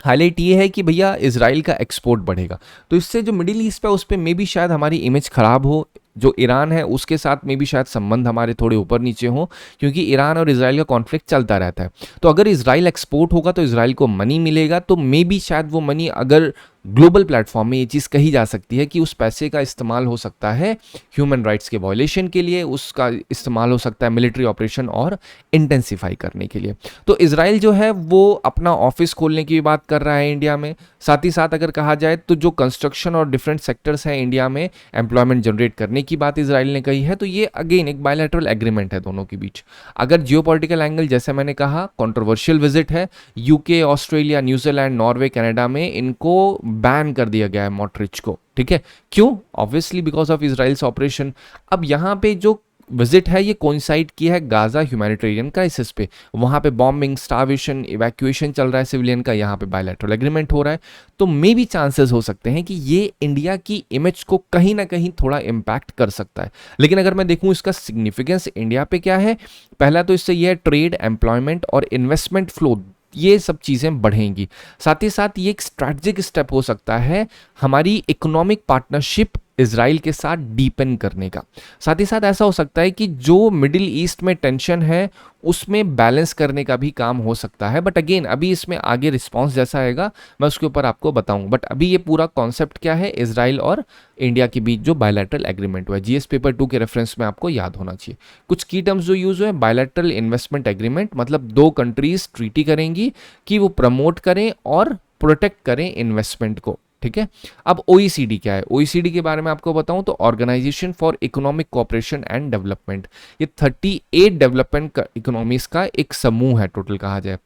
हाईलाइट ये है कि भैया इजराइल का एक्सपोर्ट बढ़ेगा, तो इससे जो मिडिल ईस्ट है उस पर मे भी शायद हमारी इमेज खराब हो। जो ईरान है उसके साथ में भी शायद संबंध हमारे थोड़े ऊपर नीचे हों, क्योंकि ईरान और इजराइल का कॉन्फ्लिक्ट चलता रहता है। तो अगर इजराइल एक्सपोर्ट होगा तो इजराइल को मनी मिलेगा, तो मे बी शायद वो मनी, अगर ग्लोबल प्लेटफॉर्म में ये चीज़ कही जा सकती है कि उस पैसे का इस्तेमाल हो सकता है ह्यूमन राइट्स के वायलेशन के लिए, उसका इस्तेमाल हो सकता है मिलिट्री ऑपरेशन और इंटेंसिफाई करने के लिए। तो इजराइल जो है वो अपना ऑफिस खोलने की बात कर रहा है इंडिया में। साथ ही साथ अगर कहा जाए तो जो कंस्ट्रक्शन और डिफरेंट सेक्टर्स हैं इंडिया में एम्प्लॉयमेंट जनरेट करने की बात इजराइल ने कही है। तो ये अगेन एक बायलैटरल एग्रीमेंट है दोनों के बीच। अगर जियोपॉलिटिकल एंगल, जैसे मैंने कहा, कंट्रोवर्शियल विजिट है, UK, Australia, New Zealand, Norway, Canada में इनको बैन कर दिया गया है मॉटरिच को। ठीक है, क्यों? Obviously because of Israel's operation. अब यहाँ पे जो विजिट है ये कोइंसाइड किया है गाजा ह्यूमैनिटेरियन क्राइसिस पे, वहाँ पे बॉम्बिंग, स्टार्वेशन, इवैक्यूएशन चल रहा है सिविलियन का, यहाँ पे बायलैटरल एग्रीमेंट हो रहा है। तो मे भी चांसेस हो सकते हैं कि ये इंडिया की इमेज को कहीं ना कहीं थोड़ा इम्पैक्ट कर सकता है। लेकिन अगर मैं देखूँ इसका सिग्निफिकेंस इंडिया पे क्या है, पहला तो इससे यह ट्रेड, एम्प्लॉयमेंट और इन्वेस्टमेंट फ्लो, ये सब चीज़ें बढ़ेंगी। साथ ही साथ ये एक स्ट्रैटेजिक स्टेप हो सकता है हमारी इकोनॉमिक पार्टनरशिप इजराइल के साथ डीपन करने का। साथ ही साथ ऐसा हो सकता है कि जो मिडिल ईस्ट में टेंशन है उसमें बैलेंस करने का भी काम हो सकता है। बट अगेन अभी इसमें आगे रिस्पॉन्स जैसा आएगा मैं उसके ऊपर आपको बताऊं। बट अभी ये पूरा कॉन्सेप्ट क्या है, इजराइल और इंडिया के बीच जो बायलैटरल एग्रीमेंट हुआ है, जीएस पेपर 2 के रेफरेंस में आपको याद होना चाहिए। कुछ की टर्म्स जो यूज हुए, बायलैटरल इन्वेस्टमेंट एग्रीमेंट, मतलब 2 कंट्रीज ट्रीटी करेंगी कि वो प्रमोट करें और प्रोटेक्ट करें इन्वेस्टमेंट को। ठीक है। अब OECD क्या है, OECD के बारे में आपको बताऊं तो organisation for economic cooperation and development, ये 38 डेवलपमेंट इकोनॉमीज का एक समूह है टोटल कहा जाए।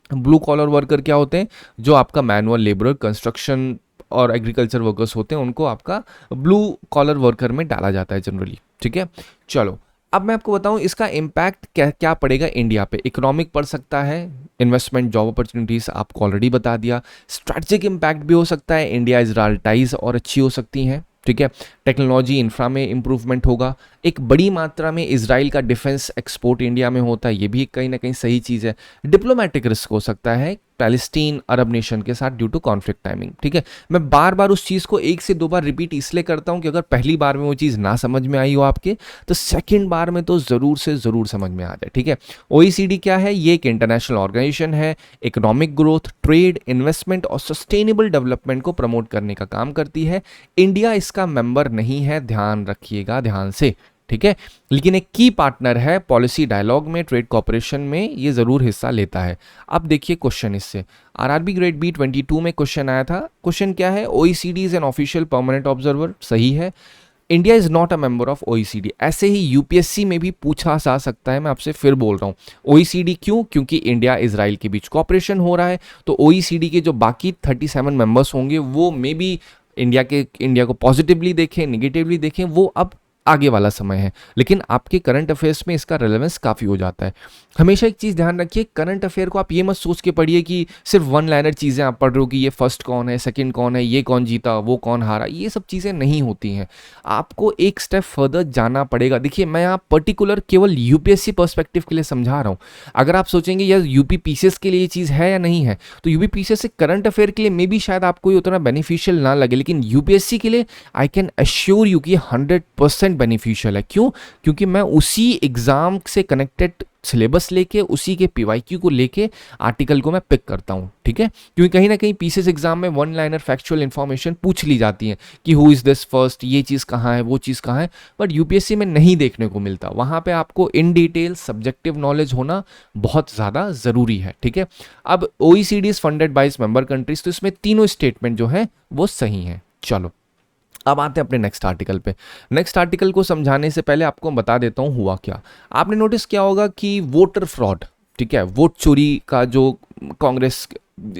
ब्लू कॉलर वर्कर क्या होते हैं, जो आपका मैनुअल लेबर, कंस्ट्रक्शन और एग्रीकल्चर वर्कर्स होते हैं, उनको आपका ब्लू कॉलर वर्कर में डाला जाता है जनरली, ठीक है। चलो अब मैं आपको बताऊं इसका इम्पैक्ट क्या क्या पड़ेगा इंडिया पे। इकोनॉमिक पड़ सकता है, इन्वेस्टमेंट, जॉब अपॉर्चुनिटीज आपको ऑलरेडी बता दिया। स्ट्रैटेजिक इम्पैक्ट भी हो सकता है, इंडिया इजराइल टाइज और अच्छी हो सकती हैं, ठीक है। टेक्नोलॉजी इंफ्रा में इंप्रूवमेंट होगा, एक बड़ी मात्रा में इजराइल का डिफेंस एक्सपोर्ट इंडिया में होता है, ये भी कहीं ना कहीं सही चीज़ है। डिप्लोमेटिक रिस्क हो सकता है पैलेस्टीन अरब नेशन के साथ ड्यू टू कॉन्फ्लिक्ट टाइमिंग, ठीक है। मैं बार बार उस चीज़ को एक से दो बार रिपीट इसलिए करता हूं कि अगर पहली बार में वो चीज़ ना समझ में आई हो आपके, तो सेकंड बार में तो ज़रूर से ज़रूर समझ में आ जाए, ठीक है। OECD क्या है, ये एक इंटरनेशनल ऑर्गेनाइजेशन है, इकोनॉमिक ग्रोथ, ट्रेड, इन्वेस्टमेंट और सस्टेनेबल डेवलपमेंट को प्रमोट करने का काम करती है। इंडिया इसका मेंबर नहीं है, ध्यान रखिएगा ध्यान से, ठीक है। लेकिन एक की पार्टनर है पॉलिसी डायलॉग में, ट्रेड कॉर्पोरेशन में ये जरूर हिस्सा लेता है। अब देखिए क्वेश्चन, इससे RRB ग्रेड B 22 में क्वेश्चन आया था। क्वेश्चन क्या है, OECD is an official permanent observer, सही है। India is not a member of OECD, ऐसे ही यूपीएससी में भी पूछा जा सकता है, मैं आपसे फिर बोल रहा हूँ। OECD क्यों, क्योंकि इंडिया इजराइल के बीच कॉपरेशन हो रहा है, तो OECD के जो बाकी 37 मेंबर्स होंगे वो मे बी इंडिया को पॉजिटिवली देखें, निगेटिवली देखें, वो अब आगे वाला समय है। लेकिन आपके करंट अफेयर्स में इसका रेलेवेंस काफ़ी हो जाता है। हमेशा एक चीज़ ध्यान रखिए, करंट अफेयर को आप ये मत सोच के पढ़िए कि सिर्फ वन लाइनर चीज़ें आप पढ़ रहे हो कि ये फर्स्ट कौन है, सेकंड कौन है, ये कौन जीता, वो कौन हारा, ये सब चीज़ें नहीं होती हैं। आपको एक स्टेप फर्दर जाना पड़ेगा। देखिए मैं यहाँ पर्टिकुलर केवल यूपीएससी पर्सपेक्टिव के लिए समझा रहा हूँ। अगर आप सोचेंगे यार यूपी पीसीएस के लिए ये चीज़ है या नहीं है, तो यूपी पीसीएस से करंट अफेयर के लिए मे बी शायद आपको ये उतना बेनिफिशियल ना लगे, लेकिन यूपीएससी के लिए आई कैन अश्योर यू कि 100% बेनिफिशियल है। क्यों, क्योंकि मैं उसी एग्जाम से कनेक्टेड सिलेबस लेके, उसी के पीवाईक्यू को लेके आर्टिकल को मैं पिक करता हूं, ठीक है। क्योंकि कहीं ना कहीं पीसीएस एग्जाम में वन लाइनर फैक्चुअल इंफॉर्मेशन पूछ ली जाती है कि हु इज दिस फर्स्ट, ये चीज कहाँ है, वो चीज कहाँ है, बट यूपीएससी में नहीं देखने को मिलता। वहां पे आपको इन डिटेल सब्जेक्टिव नॉलेज होना बहुत ज्यादा जरूरी है, ठीक है। अब OECD is funded by its member countries, तो इसमें तीनों स्टेटमेंट जो है वो सही है। चलो अब आते हैं अपने नेक्स्ट आर्टिकल पे। नेक्स्ट आर्टिकल को समझाने से पहले आपको बता देता हूँ हुआ क्या। आपने नोटिस किया होगा कि वोटर फ्रॉड, ठीक है, वोट चोरी का जो कांग्रेस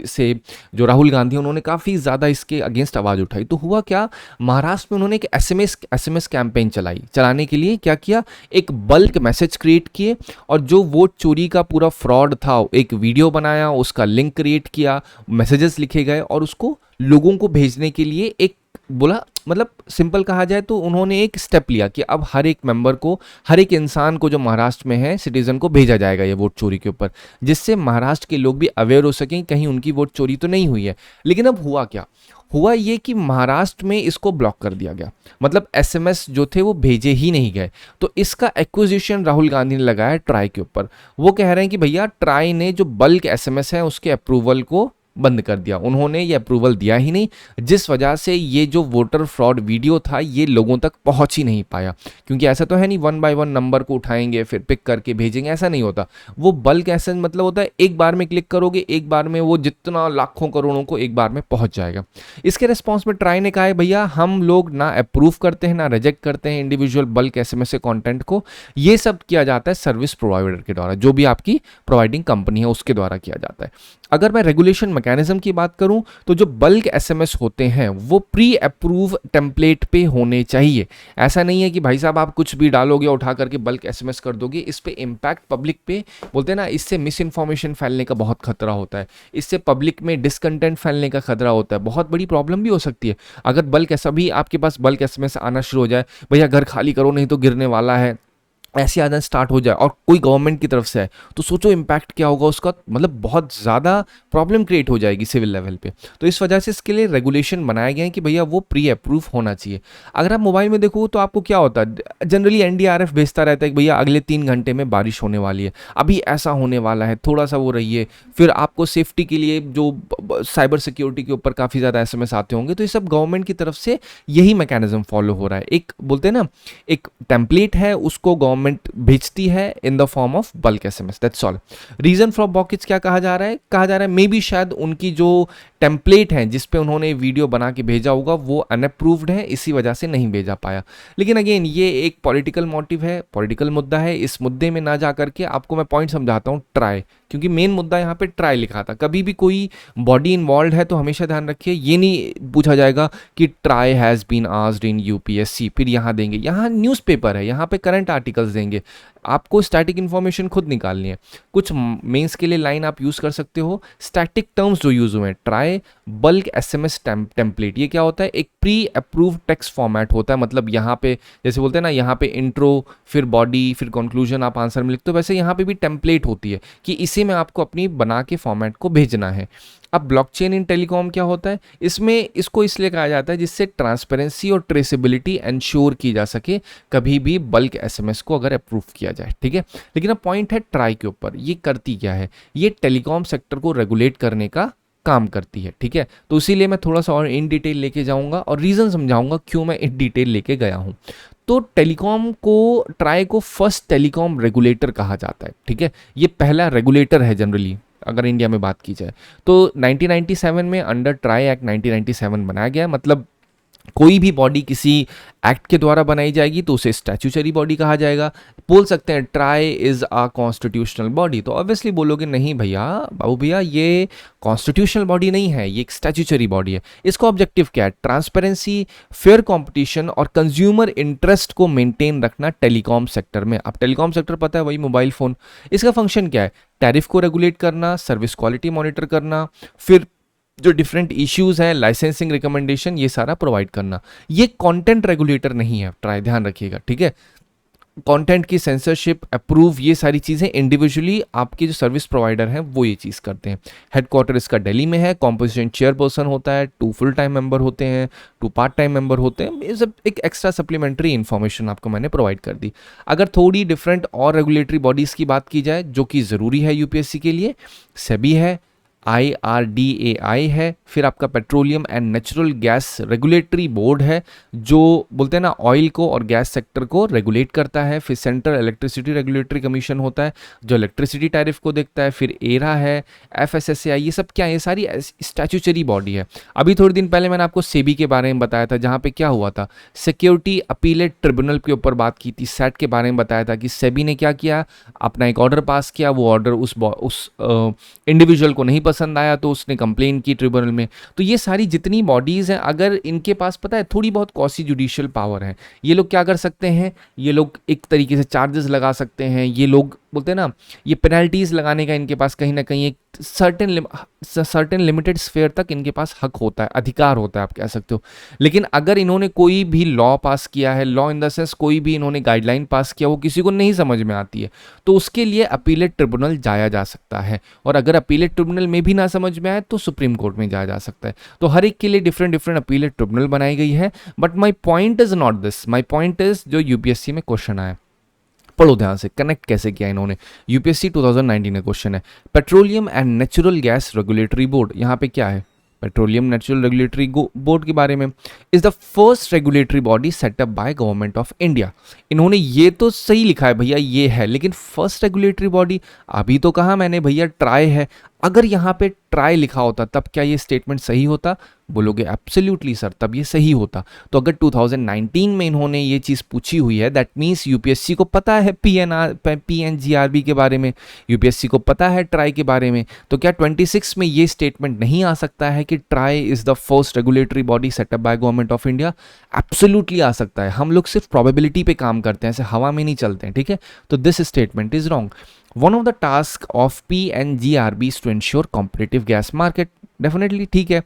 से जो राहुल गांधी उन्होंने काफ़ी ज़्यादा इसके अगेंस्ट आवाज़ उठाई। तो हुआ क्या, महाराष्ट्र में उन्होंने एक एसएमएस कैंपेन चलाने के लिए क्या किया, एक बल्क मैसेज क्रिएट किए और जो वोट चोरी का पूरा फ्रॉड था एक वीडियो बनाया, उसका लिंक क्रिएट किया, मैसेजेस लिखे गए और उसको लोगों को भेजने के लिए एक बोला, मतलब सिंपल कहा जाए तो उन्होंने एक स्टेप लिया कि अब हर एक मेंबर को, हर एक इंसान को जो महाराष्ट्र में है सिटीजन को भेजा जाएगा ये वोट चोरी के ऊपर, जिससे महाराष्ट्र के लोग भी अवेयर हो सकें कहीं उनकी वोट चोरी तो नहीं हुई है। लेकिन अब हुआ क्या, हुआ ये कि महाराष्ट्र में इसको ब्लॉक कर दिया गया, मतलब एसएमएस जो थे वो भेजे ही नहीं गए। तो इसका एक्विजिशन राहुल गांधी ने लगाया ट्राई के ऊपर। वो कह रहे हैं कि भैया ट्राई ने जो बल्क एसएमएस है उसके अप्रूवल को बंद कर दिया, उन्होंने ये अप्रूवल दिया ही नहीं, जिस वजह से ये जो वोटर फ्रॉड वीडियो था ये लोगों तक पहुंच ही नहीं पाया। क्योंकि ऐसा तो है नहीं वन बाय वन नंबर को उठाएंगे फिर पिक करके भेजेंगे, ऐसा नहीं होता। वो बल्क ऐसा मतलब होता है एक बार में क्लिक करोगे, एक बार में वो जितना लाखों करोड़ों को एक बार में पहुंच जाएगा। इसके रिस्पॉन्स में ट्राई ने कहा है भैया हम लोग ना अप्रूव करते हैं ना रिजेक्ट करते हैं इंडिविजुअल बल्क एसएमएस के कंटेंट को, ये सब किया जाता है सर्विस प्रोवाइडर के द्वारा, जो भी आपकी प्रोवाइडिंग कंपनी है उसके द्वारा किया जाता है। अगर मैं रेगुलेशन मैकेनिज्म की बात करूं तो जो बल्क एसएमएस होते हैं वो प्री अप्रूव टेम्पलेट पे होने चाहिए। ऐसा नहीं है कि भाई साहब आप कुछ भी डालोगे उठा करके बल्क एसएमएस कर दोगे, इस पे इम्पैक्ट पब्लिक पे, बोलते हैं ना, इससे मिस इन्फॉर्मेशन फैलने का बहुत खतरा होता है, इससे पब्लिक में डिसकंटेंट फैलने का खतरा होता है, बहुत बड़ी प्रॉब्लम भी हो सकती है। अगर बल्क ऐसा भी आपके पास बल्क एसएमएस आना शुरू हो जाए, भैया घर खाली करो नहीं तो गिरने वाला है, ऐसी आदत स्टार्ट हो जाए और कोई गवर्नमेंट की तरफ से है, तो सोचो इम्पैक्ट क्या होगा उसका, मतलब बहुत ज़्यादा प्रॉब्लम क्रिएट हो जाएगी सिविल लेवल पे। तो इस वजह से इसके लिए रेगुलेशन बनाए गए हैं कि भैया वो प्री अप्रूव होना चाहिए। अगर आप मोबाइल में देखो तो आपको क्या होता है, जनरली एनडीआरएफ भेजता रहता है कि भैया अगले 3 घंटे में बारिश होने वाली है, अभी ऐसा होने वाला है, थोड़ा सा वो रहिए। फिर आपको सेफ्टी के लिए जो साइबर सिक्योरिटी के ऊपर काफ़ी ज़्यादा एसएमएस आते होंगे, तो ये सब गवर्नमेंट की तरफ से यही मैकेनिज्म फॉलो हो रहा है। एक बोलते हैं ना, एक टेम्पलेट है उसको गवर्नमेंट भेजती है in the form of bulk SMS, that's all. Reason for blockage क्या कहा जा रहा है, मे बी शायद उनकी जो टेम्पलेट हैं जिस पे उन्होंने वीडियो बना के भेजा होगा वो अनअप्रूव्ड है, इसी वजह से नहीं भेजा पाया। लेकिन अगेन ये एक पॉलिटिकल मोटिव है, पॉलिटिकल मुद्दा है। इस मुद्दे में ना जा करके आपको मैं पॉइंट समझाता हूँ ट्राई, क्योंकि मेन मुद्दा यहाँ पे ट्राई लिखा था। कभी भी कोई बॉडी इन्वॉल्व है तो हमेशा ध्यान रखिए ये नहीं पूछा जाएगा कि TRAI has been asked in UPSC, फिर यहाँ देंगे, यहाँ न्यूज़पेपर है, यहाँ पे करंट आर्टिकल्स देंगे, आपको स्टैटिक इन्फॉर्मेशन खुद निकालनी है। कुछ मेंस के लिए लाइन आप यूज़ कर सकते हो, स्टैटिक टर्म्स जो यूज़ हुए हैं, ट्राई, बल्क एसएमएस टेम्पलेट, ये क्या होता है, एक प्री अप्रूव्ड टेक्स्ट फॉर्मेट होता है। मतलब यहाँ पे जैसे बोलते हैं ना, यहाँ पे इंट्रो, फिर बॉडी, फिर कंक्लूजन आप आंसर में लिखते हो, वैसे यहाँ पे भी टेम्पलेट होती है कि इसी में आपको अपनी बना के फॉर्मेट को भेजना है। अब ब्लॉकचेन इन टेलीकॉम क्या होता है, इसमें इसको इसलिए कहा जाता है जिससे ट्रांसपेरेंसी और ट्रेसेबिलिटी इंश्योर की जा सके कभी भी बल्क एसएमएस को अगर अप्रूव किया जाए, ठीक है। लेकिन अब पॉइंट है ट्राई के ऊपर, ये करती क्या है, ये टेलीकॉम सेक्टर को रेगुलेट करने का काम करती है, ठीक है। तो इसीलिए मैं थोड़ा सा और इन डिटेल लेके जाऊंगा और रीज़न समझाऊंगा क्यों मैं इन डिटेल लेके गया हूँ। तो टेलीकॉम को, ट्राई को फर्स्ट टेलीकॉम रेगुलेटर कहा जाता है, ठीक है। ये पहला रेगुलेटर है जनरली अगर इंडिया में बात की जाए तो। 1997 में अंडर ट्राई एक्ट 1997 बनाया गया। मतलब कोई भी बॉडी किसी एक्ट के द्वारा बनाई जाएगी तो उसे स्टैच्यूटरी बॉडी कहा जाएगा। बोल सकते हैं try is a constitutional body, तो ऑब्वियसली बोलोगे नहीं भैया, बाबू भैया, ये कॉन्स्टिट्यूशनल बॉडी नहीं है, ये एक स्टैच्यूटरी बॉडी है। इसका ऑब्जेक्टिव क्या है, ट्रांसपेरेंसी, फेयर कंपटीशन और कंज्यूमर इंटरेस्ट को मेंटेन रखना टेलीकॉम सेक्टर में। अब टेलीकॉम सेक्टर पता है वही मोबाइल फोन, इसका फंक्शन क्या है, टैरिफ को रेगुलेट करना, सर्विस क्वालिटी मॉनिटर करना, फिर जो डिफरेंट इश्यूज हैं, लाइसेंसिंग रिकमेंडेशन, ये सारा प्रोवाइड करना। ये कंटेंट रेगुलेटर नहीं है ट्राई, ध्यान रखिएगा, ठीक है। कंटेंट की सेंसरशिप, अप्रूव, ये सारी चीज़ें इंडिविजुअली आपके जो सर्विस प्रोवाइडर हैं वो ये चीज़ करते हैं। हेडक्वार्टर इसका दिल्ली में है, कॉम्पोजिशन चेयरपर्सन होता है, 2 फुल टाइम मेंबर होते हैं, 2 पार्ट टाइम मेंबर होते हैं। ये सब एक एक्स्ट्रा सप्लीमेंट्री इन्फॉर्मेशन आपको मैंने प्रोवाइड कर दी। अगर थोड़ी डिफरेंट और रेगुलेटरी बॉडीज़ की बात की जाए जो कि ज़रूरी है यूपीएससी के लिए, सेबी है, IRDAI है, फिर आपका petroleum and natural gas regulatory board है जो बोलते हैं ना ऑयल को और गैस सेक्टर को रेगुलेट करता है, फिर सेंट्रल इलेक्ट्रिसिटी रेगुलेटरी कमीशन होता है जो इलेक्ट्रिसिटी टैरिफ को देखता है, फिर एरा है, FSSAI, ये सब क्या है, ये सारी स्टैच्यूटरी बॉडी है। अभी थोड़े दिन पहले मैंने आपको सेबी के बारे में बताया था, जहाँ पे क्या हुआ था, सिक्योरिटी अपीलेट ट्रिब्यूनल के ऊपर बात की थी, सेट के बारे में बताया था कि सेबी ने क्या किया, अपना एक ऑर्डर पास किया, वो ऑर्डर उस इंडिविजुअल को नहीं पसंद आया तो उसने कंप्लेन की ट्रिब्यूनल में। तो ये सारी जितनी बॉडीज़ हैं, अगर इनके पास पता है थोड़ी बहुत कॉसी जुडिशियल पावर है, ये लोग क्या कर सकते हैं, ये लोग एक तरीके से चार्जेस लगा सकते हैं, ये लोग बोलते हैं ना, ये पेनल्टीज लगाने का इनके पास कहीं ना कहीं एक सर्टेन लिमिटेड स्फेयर तक इनके पास हक होता है, अधिकार होता है, आप कह सकते हो। लेकिन अगर इन्होंने कोई भी लॉ पास किया है, लॉ इन द सेंस कोई भी इन्होंने गाइडलाइन पास किया, वो किसी को नहीं समझ में आती है, तो उसके लिए अपीलेट ट्रिब्यूनल जाया जा सकता है। और अगर अपीलेट ट्रिब्यूनल में भी ना समझ में आए तो सुप्रीम कोर्ट में जाया जा सकता है। तो हर एक के लिए डिफरेंट डिफरेंट अपीलेट ट्रिब्यूनल बनाई गई है। But my point is not this, my point is जो यूपीएससी में क्वेश्चन आया, पढ़ो ध्यान से, कनेक्ट कैसे किया इन्होंने। यूपीएससी 2019 का क्वेश्चन है, petroleum and natural gas regulatory board, यहाँ पे क्या है, पेट्रोलियम नेचुरल रेगुलेटरी बोर्ड के बारे में, is the first regulatory body set up by government of India. इन्होंने ये तो सही लिखा है भैया, ये है, लेकिन फर्स्ट रेगुलेटरी बॉडी, अभी तो कहा मैंने भैया ट्राई है। अगर यहाँ पे ट्राई लिखा होता तब क्या ये स्टेटमेंट सही होता, बोलोगे एब्सोल्युटली सर, तब ये सही होता। तो अगर 2019 में इन्होंने ये चीज़ पूछी हुई है, दैट मीन्स यूपीएससी को पता है PNGRB के बारे में, यूपीएससी को पता है ट्राई के बारे में। तो क्या 26 में ये स्टेटमेंट नहीं आ सकता है कि TRAI is the first regulatory body set up by government of India? Absolutely आ सकता है। हम लोग सिर्फ प्रोबेबिलिटी पे काम करते हैं, ऐसे हवा में नहीं चलते हैं, ठीक है। तो this statement is wrong. One of the tasks of PNGRB is to ensure competitive gas market, definitely ठीक है।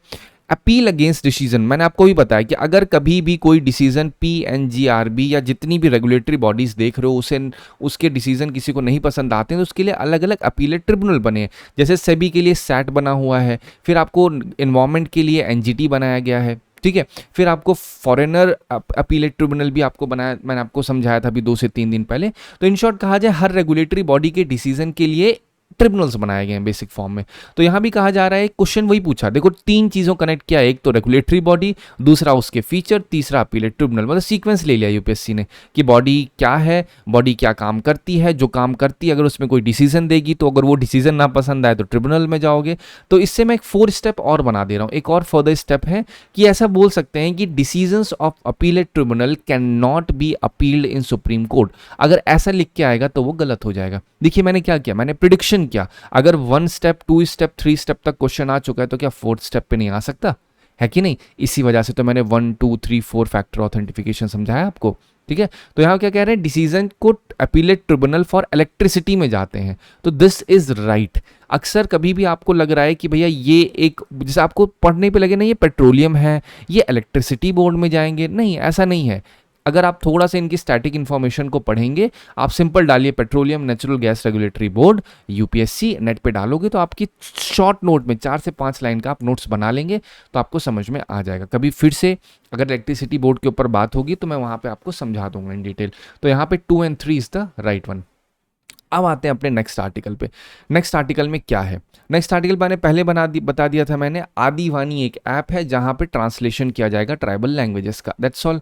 अपील अगेंस्ट डिसीजन, मैंने आपको भी बताया कि अगर कभी भी कोई डिसीजन PNGRB या जितनी भी रेगुलेटरी बॉडीज देख रहे हो उसके डिसीजन किसी को नहीं पसंद आते हैं तो उसके लिए अलग अलग अपीलेट ट्रिब्यूनल बने हैं। जैसे सेबी के लिए सैट बना हुआ है, फिर आपको एनवायरमेंट के लिए NGT बनाया गया है, ठीक है। फिर आपको फॉरेनर अपीलेट ट्रिब्यूनल भी आपको बनाया, मैंने आपको समझाया था अभी 2 से 3 दिन पहले। तो इन शॉर्ट कहा जाए, हर रेगुलेटरी बॉडी के डिसीजन के लिए ट्रिब्यूनल्स बनाए गए हैं बेसिक फॉर्म में। तो यहाँ भी कहा जा रहा है, क्वेश्चन वही पूछा, देखो 3 चीज़ों कनेक्ट किया, एक तो रेगुलेटरी बॉडी, दूसरा उसके फीचर, तीसरा अपीलेट ट्रिब्यूनल, मतलब सीक्वेंस ले लिया यूपीएससी ने कि बॉडी क्या है, बॉडी क्या काम करती है, जो काम करती है अगर उसमें कोई डिसीजन देगी तो अगर वो डिसीजन ना पसंद आए तो ट्रिब्यूनल में जाओगे। तो इससे मैं एक 4 स्टेप और बना दे रहा हूँ, एक और फर्दर स्टेप है कि ऐसा बोल सकते हैं कि decisions of appellate tribunal can not be appealed in supreme court. अगर ऐसा लिख के आएगा तो वो गलत हो जाएगा। देखिए मैंने क्या किया, मैंने प्रिडिक्शन किया, अगर 1 स्टेप 2 स्टेप 3 स्टेप तक क्वेश्चन आ चुका है तो क्या 4th स्टेप पे नहीं आ सकता है कि नहीं। इसी वजह से तो मैंने 1 2 3 4 फैक्टर ऑथेंटिफिकेशन समझाया आपको, ठीक है। तो यहाँ क्या कह रहे हैं, डिसीजन को अपीलेट ट्रिब्यूनल फॉर इलेक्ट्रिसिटी में जाते हैं, तो दिस इज राइट। अक्सर कभी भी आपको लग रहा है कि भैया ये एक, जैसे आपको पढ़ने पे लगे ना ये पेट्रोलियम है, ये इलेक्ट्रिसिटी बोर्ड में जाएंगे, नहीं ऐसा नहीं है। अगर आप थोड़ा सा इनकी स्टैटिक इन्फॉर्मेशन को पढ़ेंगे, आप सिंपल डालिए petroleum natural gas regulatory board UPSC, net पे डालोगे तो आपकी शॉर्ट नोट में 4 से 5 लाइन का आप नोट्स बना लेंगे तो आपको समझ में आ जाएगा। कभी फिर से अगर इलेक्ट्रिसिटी बोर्ड के ऊपर बात होगी तो मैं वहाँ पे आपको समझा दूंगा इन डिटेल। तो यहाँ पे 2 and 3 is the right one. अब आते हैं अपने नेक्स्ट आर्टिकल पे। नेक्स्ट आर्टिकल में क्या है, नेक्स्ट आर्टिकल मैंने पहले बता दिया था मैंने, आदिवानी एक ऐप है जहाँ पे ट्रांसलेशन किया जाएगा ट्राइबल लैंग्वेजेस का, दैट्स ऑल।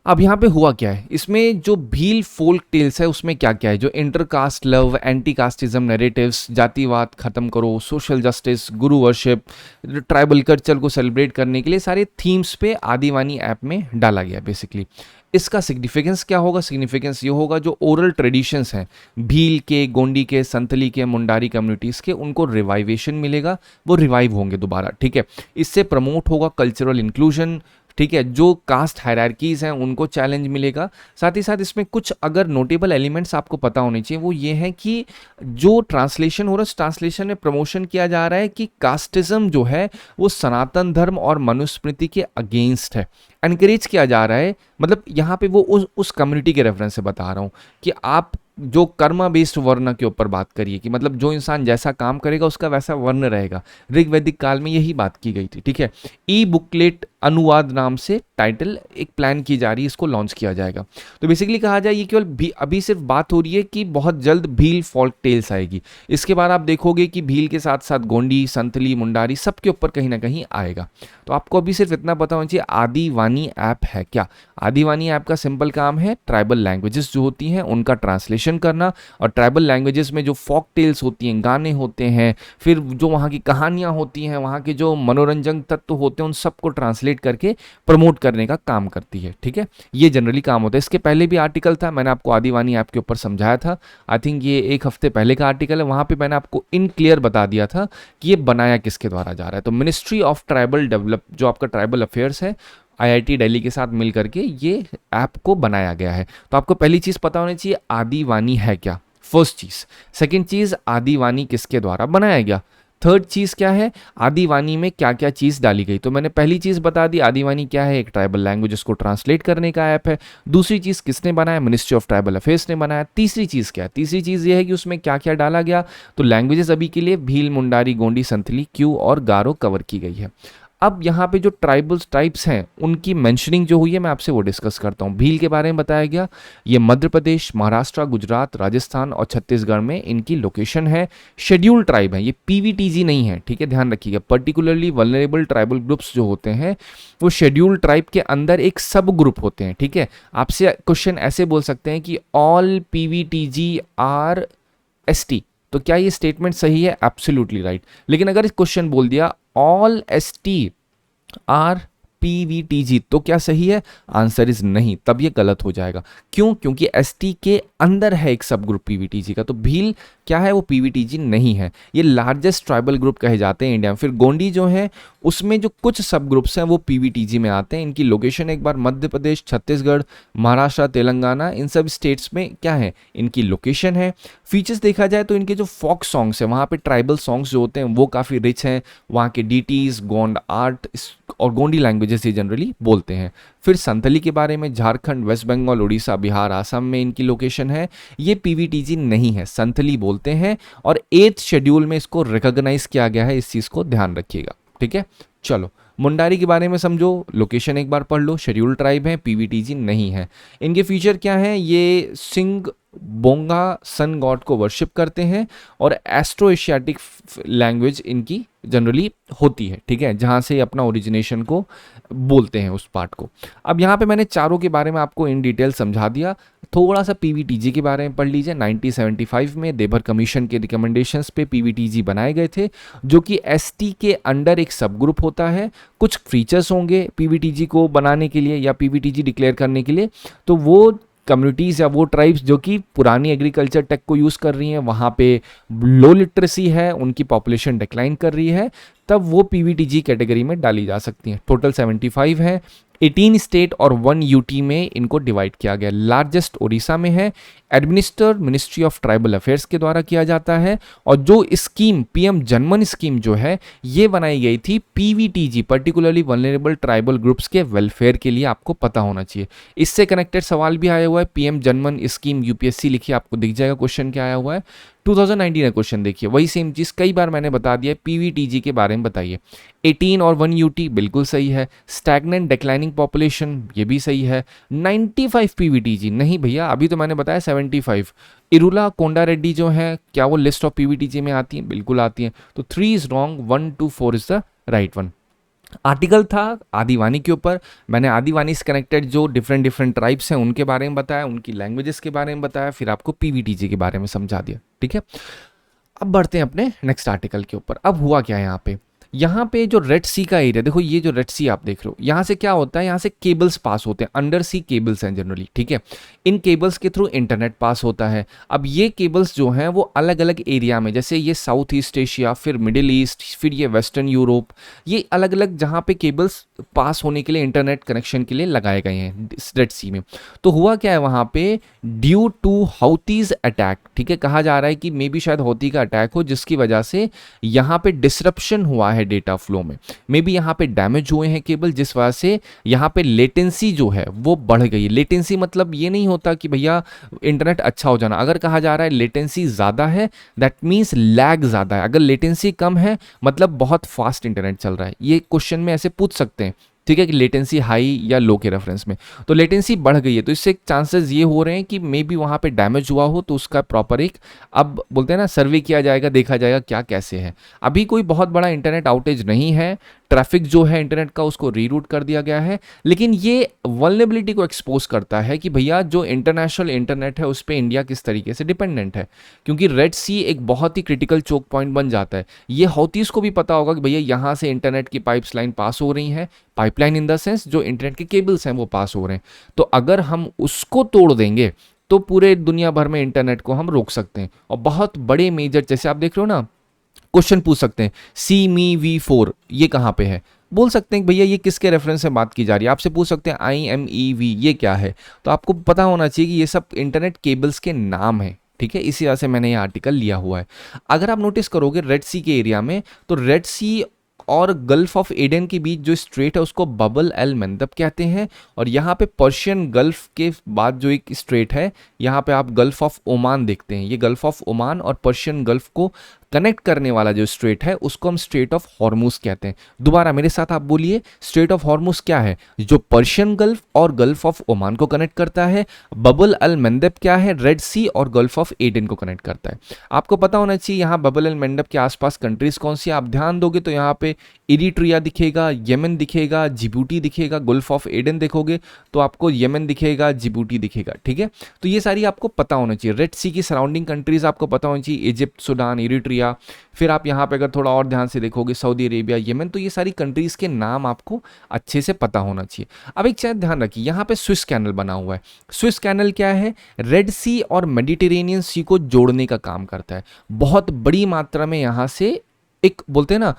अब यहाँ पे हुआ क्या है, इसमें जो भील फोल्क टेल्स है उसमें क्या क्या है, जो intercaste love, anti casteism narratives, जातिवाद खत्म करो, सोशल जस्टिस, गुरु वर्शिप, ट्राइबल कल्चर को सेलिब्रेट करने के लिए सारे थीम्स पे आदिवानी ऐप में डाला गया बेसिकली। इसका सिग्निफिकेंस क्या होगा, सिग्निफिकेंस ये होगा जो ओरल ट्रेडिशंस हैं भील के, गोंडी के, संतली के, मुंडारी कम्युनिटीज़ के, उनको रिवाइवेशन मिलेगा, वो रिवाइव होंगे दोबारा, ठीक है। इससे प्रमोट होगा कल्चरल इंक्लूजन, ठीक है। जो कास्ट हायरार्कीज हैं उनको चैलेंज मिलेगा। साथ ही साथ इसमें कुछ अगर नोटेबल एलिमेंट्स आपको पता होने चाहिए, वो ये है कि जो ट्रांसलेशन हो रहा है उस ट्रांसलेशन में प्रमोशन किया जा रहा है कि कास्टिज्म जो है वो सनातन धर्म और मनुस्मृति के अगेंस्ट है, एनकरेज किया जा रहा है। मतलब यहाँ पे वो उस कम्युनिटी के रेफरेंस से बता रहा हूँ कि आप जो कर्मा बेस्ड वर्ण के ऊपर बात करिए कि मतलब जो इंसान जैसा काम करेगा उसका वैसा वर्ण रहेगा। ऋग्वैदिक काल में यही बात की गई थी, ठीक है। ई बुकलेट अनुवाद नाम से टाइटल एक प्लान की जा रही है, इसको लॉन्च किया जाएगा। तो बेसिकली कहा जाए ये केवल अभी सिर्फ बात हो रही है कि बहुत जल्द भील फोल्क टेल्स आएगी, इसके बाद आप देखोगे कि भील के साथ साथ गोंडी, संतली, मुंडारी सबके ऊपर कहीं ना कहीं आएगा। तो आपको अभी सिर्फ इतना पता होना चाहिए आदिवानी ऐप है क्या। आदिवानी ऐप का सिंपल काम है ट्राइबल लैंग्वेजेस जो होती हैं उनका ट्रांसलेशन करना, और ट्राइबल लैंग्वेजेस में जो फॉक टेल्स होती हैं, गाने होते हैं, फिर जो वहाँ की कहानियाँ होती हैं, वहाँ के जो मनोरंजन तत्व होते हैं उन सबको ट्रांसलेट करके प्रमोट करने का काम करती है, ठीक है। ये जनरली काम होता है। इसके पहले भी आर्टिकल था, मैंने आपको आदिवानी ऐप के ऊपर समझाया था, आई थिंक ये 1 हफ्ते पहले का आर्टिकल है। वहाँ पे मैंने आपको इन क्लियर बता दिया था कि ये बनाया किसके द्वारा जा रहा है। तो मिनिस्ट्री ऑफ ट्राइबल डेवलप, जो आपका ट्राइबल अफेयर्स है, आईआईटी दिल्ली के साथ मिल करके ये ऐप को बनाया गया है। तो आपको पहली चीज़ पता होनी चाहिए आदिवानी है क्या, फर्स्ट चीज़। सेकंड चीज़ आदिवानी किसके द्वारा बनाया गया। थर्ड चीज़ क्या है, आदिवानी में क्या क्या चीज़ डाली गई। तो मैंने पहली चीज़ बता दी, आदिवानी क्या है, एक ट्राइबल लैंग्वेज उसको ट्रांसलेट करने का ऐप है। दूसरी चीज़ किसने बनाया, मिनिस्ट्री ऑफ ट्राइबल अफेयर्स ने बनाया। तीसरी चीज़ क्या है, तीसरी चीज़ ये है कि उसमें क्या क्या डाला गया। तो लैंग्वेजेस अभी के लिए भील, मुंडारी, गोंडी, संथली, क्यू और गारो कवर की गई है। अब यहाँ पे जो ट्राइब्स हैं उनकी मेंशनिंग जो हुई है मैं आपसे वो डिस्कस करता हूँ। भील के बारे में बताया गया, ये मध्य प्रदेश, महाराष्ट्र, गुजरात, राजस्थान और छत्तीसगढ़ में इनकी लोकेशन है। शेड्यूल ट्राइब है, ये पीवीटीजी नहीं है, ठीक है, ध्यान रखिएगा। पर्टिकुलरली वल्नरेबल ट्राइबल ग्रुप्स जो होते हैं वो शेड्यूल ट्राइब के अंदर एक सब ग्रुप होते हैं, ठीक है। आपसे क्वेश्चन ऐसे बोल सकते हैं कि ऑल पीवीटीजी आर एसटी, तो क्या ये स्टेटमेंट सही है, एब्सोल्युटली राइट। लेकिन अगर इस क्वेश्चन बोल दिया ऑल एसटी आर पीवीटीजी, तो क्या सही है, आंसर इज नहीं, तब ये गलत हो जाएगा। क्यों, क्योंकि एसटी के अंदर है एक सब ग्रुप पीवीटीजी का। तो भील क्या है, वो पीवीटीजी नहीं है, ये लार्जेस्ट ट्राइबल ग्रुप कहे जाते हैं इंडिया में। फिर गोंडी जो है उसमें जो कुछ सब ग्रुप्स हैं वो पीवीटीजी में आते हैं। इनकी लोकेशन एक बार मध्य प्रदेश, छत्तीसगढ़, महाराष्ट्र, तेलंगाना, इन सब स्टेट्स में क्या है, इनकी लोकेशन है। फीचर्स देखा जाए तो इनके जो फोक सॉन्ग्स हैं, वहाँ पे ट्राइबल सॉन्ग्स जो होते हैं वो काफ़ी रिच हैं। वहाँ के डीटीज, गोंड आर्ट और गोंडी लैंग्वेजेस ये जनरली बोलते हैं। फिर संथली के बारे में, झारखंड, वेस्ट बंगाल, उड़ीसा, बिहार, आसाम में इनकी लोकेशन है। ये पीवीटीजी नहीं है, संथली बोलते हैं, और 8th शेड्यूल में इसको रिकॉग्नाइज किया गया है, इस चीज़ को ध्यान रखिएगा, ठीक है। चलो मुंडारी के बारे में समझो, लोकेशन एक बार पढ़ लो, शेड्यूल ट्राइब है, पीवीटीजी नहीं है। इनके फीचर क्या हैं, ये सिंग बोंगा सन गॉड को वर्शिप करते हैं और एस्ट्रो एशियाटिक लैंग्वेज इनकी जनरली होती है, ठीक है, जहाँ से अपना ओरिजिनेशन को बोलते हैं उस पार्ट को। अब यहाँ पे मैंने चारों के बारे में आपको इन डिटेल समझा दिया। थोड़ा सा पीवीटीजी के बारे में पढ़ लीजिए। 1975 में देबर कमीशन के रिकमेंडेशंस पे पीवीटीजी बनाए गए थे, जो कि एसटी के अंडर एक सब ग्रुप होता है। कुछ फीचर्स होंगे पीवीटीजी को बनाने के लिए या पीवीटीजी डिक्लेयर करने के लिए, तो वो कम्युनिटीज़ या वो ट्राइब्स जो कि पुरानी एग्रीकल्चर टेक को यूज़ कर रही हैं, वहाँ पे लो लिटरेसी है, उनकी पॉपुलेशन डिक्लाइन कर रही है, तब वो पीवीटीजी कैटेगरी में डाली जा सकती हैं। टोटल 75 है, 18 स्टेट और 1 यूटी में इनको डिवाइड किया गया। लार्जेस्ट उड़ीसा में है, administer ministry of tribal affairs के द्वारा किया जाता है। और जो स्कीम पीएम जनमन स्कीम जो है ये बनाई गई थी PVTG particularly vulnerable tribal groups के वेलफेयर के लिए, आपको पता होना चाहिए। इससे कनेक्टेड सवाल भी आया हुआ है, पीएम जनमन स्कीम यूपीएससी लिखिए, आपको दिख जाएगा क्वेश्चन क्या आया हुआ है। 2019 का क्वेश्चन देखिए, वही सेम चीज़ कई बार मैंने बता दिया है। पीवीटीजी के बारे में बताइए। 18 और 1 यूटी बिल्कुल सही है। स्टैग्नेंट डिक्लाइनिंग पॉपुलेशन ये भी सही है। 95 पीवीटीजी नहीं भैया, अभी तो मैंने बताया 75। इरुला कोंडा रेड्डी जो है, क्या वो लिस्ट ऑफ पीवीटीजी में आती हैं? बिल्कुल आती हैं। तो 3 is wrong, 1 2 4 is the right one. Article था आदिवानी के ऊपर, मैंने आदिवानी से कनेक्टेड जो डिफरेंट ट्राइब्स हैं उनके बारे में बताया, उनकी लैंग्वेजेस के बारे में बताया, फिर आपको पीवीटीजी के बारे में समझा दिया, ठीक है। अब बढ़ते हैं अपने नेक्स्ट आर्टिकल के ऊपर। अब हुआ क्या यहाँ पे जो रेड सी का एरिया, देखो ये जो रेड सी आप देख रहे हो, यहाँ से क्या होता है, यहाँ से केबल्स पास होते हैं, अंडर सी केबल्स हैं जनरली, ठीक है। इन केबल्स के थ्रू इंटरनेट पास होता है। अब ये केबल्स जो हैं वो अलग अलग एरिया में, जैसे ये साउथ ईस्ट एशिया, फिर मिडिल ईस्ट, फिर ये वेस्टर्न यूरोप, ये अलग अलग जहाँ पे केबल्स पास होने के लिए इंटरनेट कनेक्शन के लिए लगाए गए हैं रेड सी में। तो हुआ क्या है वहाँ पे, ड्यू टू हाउतीज अटैक, ठीक है, कहा जा रहा है कि मे बी शायद हौती का अटैक हो, जिसकी वजह से यहाँ पे डिसरप्शन हुआ है डेटा फ्लो में। मे बी यहाँ पे डैमेज हुए हैं केबल, जिस वजह से यहाँ पे लेटेंसी जो है वो बढ़ गई है। लेटेंसी मतलब ये नहीं होता कि भैया इंटरनेट अच्छा हो जाना। अगर कहा जा रहा है लेटेंसी ज़्यादा है, दैट मीन्स लैग ज़्यादा है। अगर लेटेंसी कम है मतलब बहुत फास्ट इंटरनेट चल रहा है। ये क्वेश्चन में ऐसे पूछ सकते हैं, ठीक है, कि लेटेंसी हाई या लो के रेफरेंस में। तो लेटेंसी बढ़ गई है, तो इससे चांसेस ये हो रहे हैं कि मे बी वहाँ पे डैमेज हुआ हो, तो उसका प्रॉपर एक, अब बोलते हैं ना, सर्वे किया जाएगा, देखा जाएगा क्या कैसे है। अभी कोई बहुत बड़ा इंटरनेट आउटेज नहीं है, ट्रैफिक जो है इंटरनेट का उसको रीरूट कर दिया गया है, लेकिन ये वल्नरेबिलिटी को एक्सपोज करता है कि भैया जो इंटरनेशनल इंटरनेट है उस पर इंडिया किस तरीके से डिपेंडेंट है, क्योंकि रेड सी एक बहुत ही क्रिटिकल चोक पॉइंट बन जाता है। ये हौतीस को भी पता होगा कि भैया यहाँ से इंटरनेट की पाइप्स लाइन पास हो रही हैं, पाइपलाइन इन द सेंस जो इंटरनेट के केबल्स हैं वो पास हो रहे हैं। तो अगर हम उसको तोड़ देंगे तो पूरे दुनिया भर में इंटरनेट को हम रोक सकते हैं। और बहुत बड़े मेजर, जैसे आप देख रहे हो ना, क्वेश्चन पूछ सकते हैं CME-V4 ये कहाँ पे है, बोल सकते हैं भैया ये किसके रेफरेंस से बात की जा रही है। आपसे पूछ सकते हैं IMEV ये क्या है, तो आपको पता होना चाहिए कि ये सब इंटरनेट केबल्स के नाम है, ठीक है। इसी वजह से मैंने ये आर्टिकल लिया हुआ है। अगर आप नोटिस करोगे रेड सी के एरिया में, तो रेड सी और गल्फ ऑफ एडन के बीच जो स्ट्रेट है उसको बबल एल मंदब कहते हैं। और यहाँ पे पर्शियन गल्फ के बाद जो एक स्ट्रेट है, यहाँ पे आप गल्फ ऑफ ओमान देखते हैं। ये गल्फ ऑफ ओमान और पर्शियन गल्फ को कनेक्ट करने वाला जो स्ट्रेट है उसको हम स्ट्रेट ऑफ हॉर्मुज कहते हैं। दोबारा मेरे साथ आप बोलिए, स्ट्रेट ऑफ हॉर्मुज क्या है, जो पर्शियन गल्फ और गल्फ ऑफ ओमान को कनेक्ट करता है। बबल अल मंदब क्या है, रेड सी और गल्फ ऑफ एडन को कनेक्ट करता है। आपको पता होना चाहिए यहाँ बबल अल मंदब के आसपास कंट्रीज कौन सी, आप ध्यान दोगे तो यहाँ पे इरिट्रिया दिखेगा, यमन दिखेगा, जिबूटी दिखेगा। गल्फ ऑफ एडन देखोगे तो आपको यमन दिखेगा, जिबूटी दिखेगा, ठीक है। तो ये सारी आपको पता होना चाहिए। रेड सी की सराउंडिंग कंट्रीज आपको पता होनी चाहिए, इजिप्ट, सूडान, इरिट्रिया। फिर आप यहाँ पे अगर थोड़ा और ध्यान से देखोगे सऊदी अरेबिया, यमन, तो ये सारी कंट्रीज के नाम आपको अच्छे से पता होना चाहिए। अब एक चीज ध्यान रखिए, यहाँ पे स्विस कैनल बना हुआ है। स्विस कैनल क्या है, रेड सी और मेडिटेरेनियन सी को जोड़ने का काम करता है। बहुत बड़ी मात्रा में यहाँ से एक, बोलते हैं ना,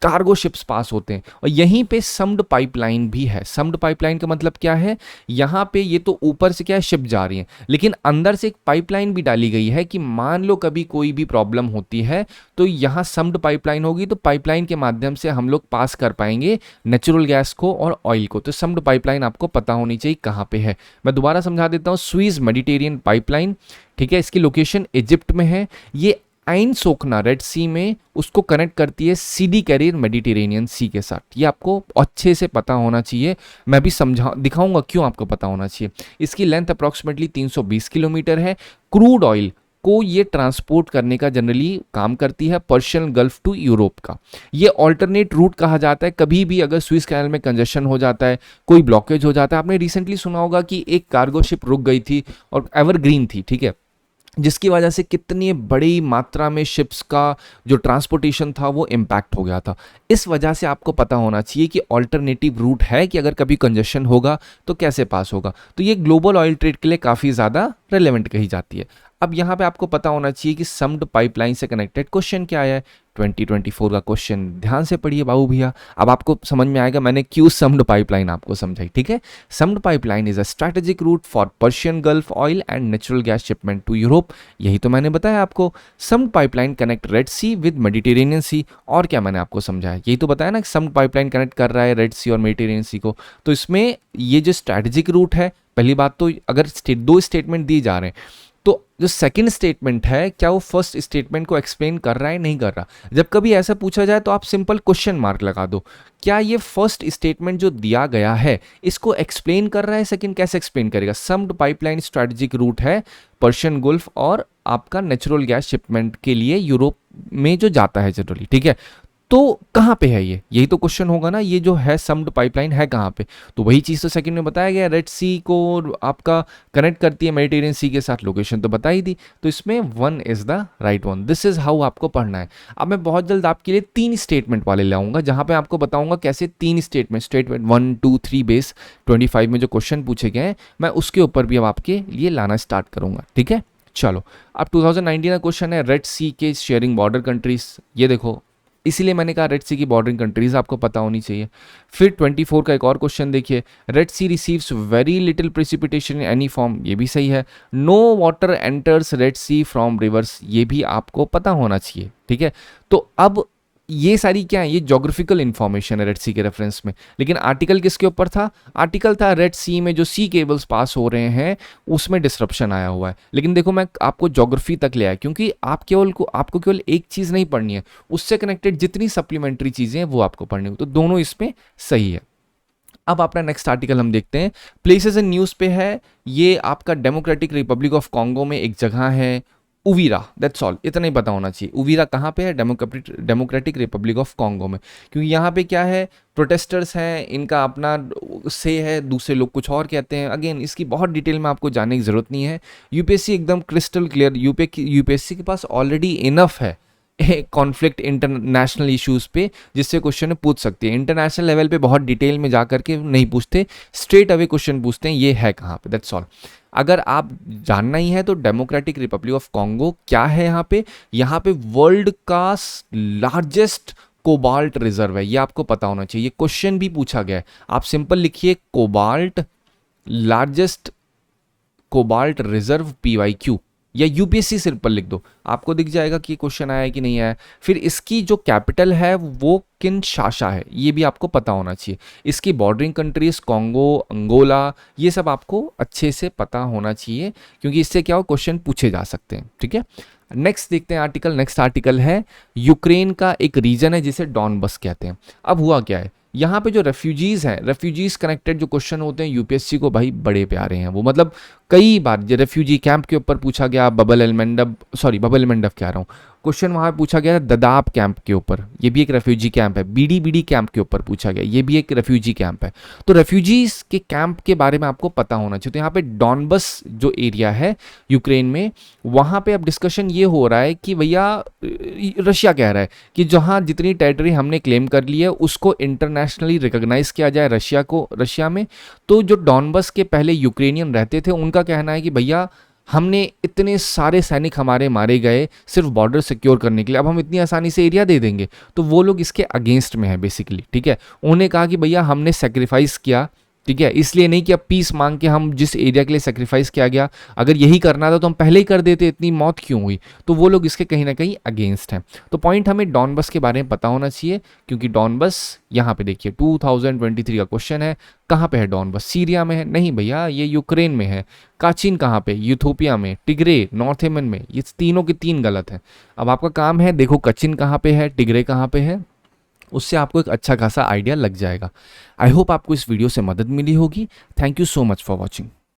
कार्गो शिप्स पास होते हैं। और यहीं पे सम्ड पाइपलाइन भी है। सम्ड पाइपलाइन का मतलब क्या है, यहाँ पे ये तो ऊपर से क्या है, शिप जा रही है, लेकिन अंदर से एक पाइपलाइन भी डाली गई है कि मान लो कभी कोई भी प्रॉब्लम होती है तो यहाँ सम्ड पाइपलाइन होगी, तो पाइपलाइन के माध्यम से हम लोग पास कर पाएंगे नेचुरल गैस को और ऑयल को। तो सम्ड पाइपलाइन आपको पता होनी चाहिए कहाँ पे है। मैं दोबारा समझा देता हूँ, स्वीज मेडिटेरियन पाइपलाइन, ठीक है, इसकी लोकेशन इजिप्ट में है। ये आइन सोखना रेड सी में उसको कनेक्ट करती है सीडी कैरियर मेडिटेरेनियन सी के साथ। ये आपको अच्छे से पता होना चाहिए, मैं भी समझा दिखाऊंगा क्यों आपको पता होना चाहिए। इसकी लेंथ अप्रॉक्सीमेटली 320 किलोमीटर है। क्रूड ऑयल को ये ट्रांसपोर्ट करने का जनरली काम करती है पर्शियन गल्फ टू यूरोप का। ये ऑल्टरनेट रूट कहा जाता है। कभी भी अगर स्विस कैनल में कंजेशन हो जाता है, कोई ब्लॉकेज हो जाता है, आपने रिसेंटली सुना होगा कि एक कार्गो शिप रुक गई थी और एवरग्रीन थी, ठीक है, जिसकी वजह से कितनी बड़ी मात्रा में शिप्स का जो ट्रांसपोर्टेशन था वो इम्पैक्ट हो गया था। इस वजह से आपको पता होना चाहिए कि ऑल्टरनेटिव रूट है कि अगर कभी कंजेशन होगा तो कैसे पास होगा। तो ये ग्लोबल ऑयल ट्रेड के लिए काफ़ी ज़्यादा रेलेवेंट कही जाती है। अब यहाँ पे आपको पता होना चाहिए कि सम्ड पाइपलाइन से कनेक्टेड क्वेश्चन क्या है। 2024 का क्वेश्चन ध्यान से पढ़िए बाबू भैया, अब आपको समझ में आएगा मैंने क्यों सम्ड पाइपलाइन आपको समझाई, ठीक है। SUMED pipeline is a strategic route for Persian Gulf oil and natural gas shipment to Europe. यही तो मैंने बताया आपको। SUMED pipeline connect Red Sea with Mediterranean Sea. और क्या मैंने आपको समझाया, यही तो बताया ना, सम्ड पाइपलाइन कनेक्ट कर रहा है रेड सी और मेडिटेरेनियन सी को। तो इसमें ये जो स्ट्रैटेजिक रूट है, पहली बात तो अगर दो स्टेटमेंट दिए जा रहे हैं तो जो सेकंड स्टेटमेंट है क्या वो फर्स्ट स्टेटमेंट को एक्सप्लेन कर रहा है, नहीं कर रहा। जब कभी ऐसा पूछा जाए तो आप सिंपल क्वेश्चन मार्क लगा दो, क्या ये फर्स्ट स्टेटमेंट जो दिया गया है इसको एक्सप्लेन कर रहा है, सेकंड कैसे एक्सप्लेन करेगा। सम्ड पाइपलाइन स्ट्रैटेजिक रूट है पर्शियन गुल्फ और आपका नेचुरल गैस शिपमेंट के लिए यूरोप में जो जाता है जनरली, ठीक है। तो कहाँ पे है ये, यही तो क्वेश्चन होगा ना, ये जो है सम्ड पाइपलाइन है कहाँ पे। तो वही चीज़ तो सेकंड में बताया गया, रेड सी को आपका कनेक्ट करती है मेडिटेरियन सी के साथ, लोकेशन तो बता ही दी। तो इसमें 1 is the right one. This is how आपको पढ़ना है। अब मैं बहुत जल्द आपके लिए 3 स्टेटमेंट वाले लाऊंगा जहाँ पे आपको बताऊंगा कैसे 3 स्टेटमेंट 1 2 3 बेस 25 में जो क्वेश्चन पूछे गए हैं मैं उसके ऊपर भी अब आपके लिए लाना स्टार्ट करूंगा, ठीक है। चलो अब 2019 का क्वेश्चन है रेड सी के शेयरिंग बॉर्डर कंट्रीज। ये देखो, इसीलिए मैंने कहा रेड सी की बॉर्डरिंग कंट्रीज आपको पता होनी चाहिए। फिर 24 का एक और क्वेश्चन देखिए, Red Sea receives very little precipitation in any form. ये भी सही है। No water enters Red Sea from rivers, ये भी आपको पता होना चाहिए, ठीक है। तो अब ये सारी क्या है, ये ज्योग्राफिकल इंफॉर्मेशन है रेड सी के रेफरेंस में। लेकिन आर्टिकल किसके ऊपर था, आर्टिकल था रेड सी में जो सी केबल्स पास हो रहे हैं उसमें डिस्रप्शन आया हुआ है। लेकिन देखो मैं आपको ज्योग्राफी तक ले आया क्योंकि आपको केवल एक चीज़ नहीं पढ़नी है, उससे कनेक्टेड जितनी सप्लीमेंट्री चीज़ें हैं वो आपको पढ़नी हो। तो दोनों इसमें सही है। अब अपना नेक्स्ट आर्टिकल हम देखते हैं, प्लेसेस इन न्यूज़ पे है। ये आपका डेमोक्रेटिक रिपब्लिक ऑफ कॉन्गो में एक जगह है उवीरा, दैट्स ऑल, इतना ही पता होना चाहिए। उवीरा कहाँ पे है, डेमोक्रेटिक रिपब्लिक ऑफ कॉन्गो में। क्योंकि यहाँ पे क्या है, प्रोटेस्टर्स हैं, इनका अपना से है, दूसरे लोग कुछ और कहते हैं। अगेन इसकी बहुत डिटेल में आपको जानने की ज़रूरत नहीं है। यूपीएससी एकदम क्रिस्टल क्लियर, यूपीएससी के पास ऑलरेडी इनफ है कॉन्फ्लिक्ट इंटरनेशनल इश्यूज पे जिससे क्वेश्चन पूछ सकते हैं। इंटरनेशनल लेवल पे बहुत डिटेल में जा करके नहीं पूछते, स्ट्रेट अवे क्वेश्चन पूछते हैं ये है कहाँ पे, दैट्स ऑल। अगर आप जानना ही है तो डेमोक्रेटिक रिपब्लिक ऑफ कॉन्गो क्या है, यहाँ पे वर्ल्ड का लार्जेस्ट कोबाल्ट रिजर्व है, ये आपको पता होना चाहिए। क्वेश्चन भी पूछा गया है, आप सिंपल लिखिए cobalt, largest cobalt reserve PYQ, या यूपीएससी सिंपल लिख दो, आपको दिख जाएगा कि क्वेश्चन आया है कि नहीं आया। फिर इसकी जो कैपिटल है वो किनशासा है, ये भी आपको पता होना चाहिए। इसकी बॉर्डरिंग कंट्रीज कॉन्गो, अंगोला, ये सब आपको अच्छे से पता होना चाहिए क्योंकि इससे क्या हो क्वेश्चन पूछे जा सकते हैं, ठीक है। नेक्स्ट देखते हैं आर्टिकल। नेक्स्ट आर्टिकल है यूक्रेन का एक रीजन है जिसे डॉनबस कहते हैं। अब हुआ क्या है, यहाँ पे जो रेफ्यूजीज हैं, रेफ्यूजीज कनेक्टेड जो क्वेश्चन होते हैं यूपीएससी को भाई बड़े प्यारे हैं वो, मतलब कई बार जो रेफ्यूजी कैंप के ऊपर पूछा गया, बबल एल मंडब कह रहा हूँ, क्वेश्चन वहाँ पूछा गया ददाब कैंप के ऊपर, ये भी एक रेफ्यूजी कैंप है। बीडी कैंप के ऊपर पूछा गया, ये भी एक रेफ्यूजी कैंप है। तो रेफ्यूजीज के कैंप के बारे में आपको पता होना चाहिए। तो यहाँ पे डॉनबस जो एरिया है यूक्रेन में, वहाँ पे अब डिस्कशन ये हो रहा है कि भैया रशिया कह रहा है कि जहाँ जितनी टेरिटरी हमने क्लेम कर ली है उसको इंटरनेशनली रिकॉग्नाइज किया जाए रशिया में। तो जो डॉनबस के पहले यूक्रेनियन रहते थे उनका कहना है कि भैया हमने इतने सारे सैनिक हमारे मारे गए सिर्फ बॉर्डर सिक्योर करने के लिए, अब हम इतनी आसानी से एरिया दे देंगे। तो वो लोग इसके अगेंस्ट में है बेसिकली, ठीक है। उन्होंने कहा कि भैया हमने सेक्रीफाइस किया ठीक है, इसलिए नहीं कि अब पीस मांग के हम जिस एरिया के लिए सेक्रीफाइस किया गया, अगर यही करना था तो हम पहले ही कर देते, इतनी मौत क्यों हुई। तो वो लोग इसके कहीं ना कहीं अगेंस्ट हैं। तो पॉइंट हमें डॉनबस के बारे में पता होना चाहिए, क्योंकि डॉनबस यहाँ पे देखिए 2023 का क्वेश्चन है, कहाँ पे है डॉनबस? सीरिया में है? नहीं भैया, ये यूक्रेन में है। काचिन कहाँ पे? यूथोपिया में। टिग्रे नॉर्थ येमन में। ये तीनों के तीन गलत है। अब आपका काम है, देखो कचिन कहाँ पे है, टिग्रे कहाँ पे है, उससे आपको एक अच्छा खासा आइडिया लग जाएगा। आई होप आपको इस वीडियो से मदद मिली होगी। Thank you so much for watching.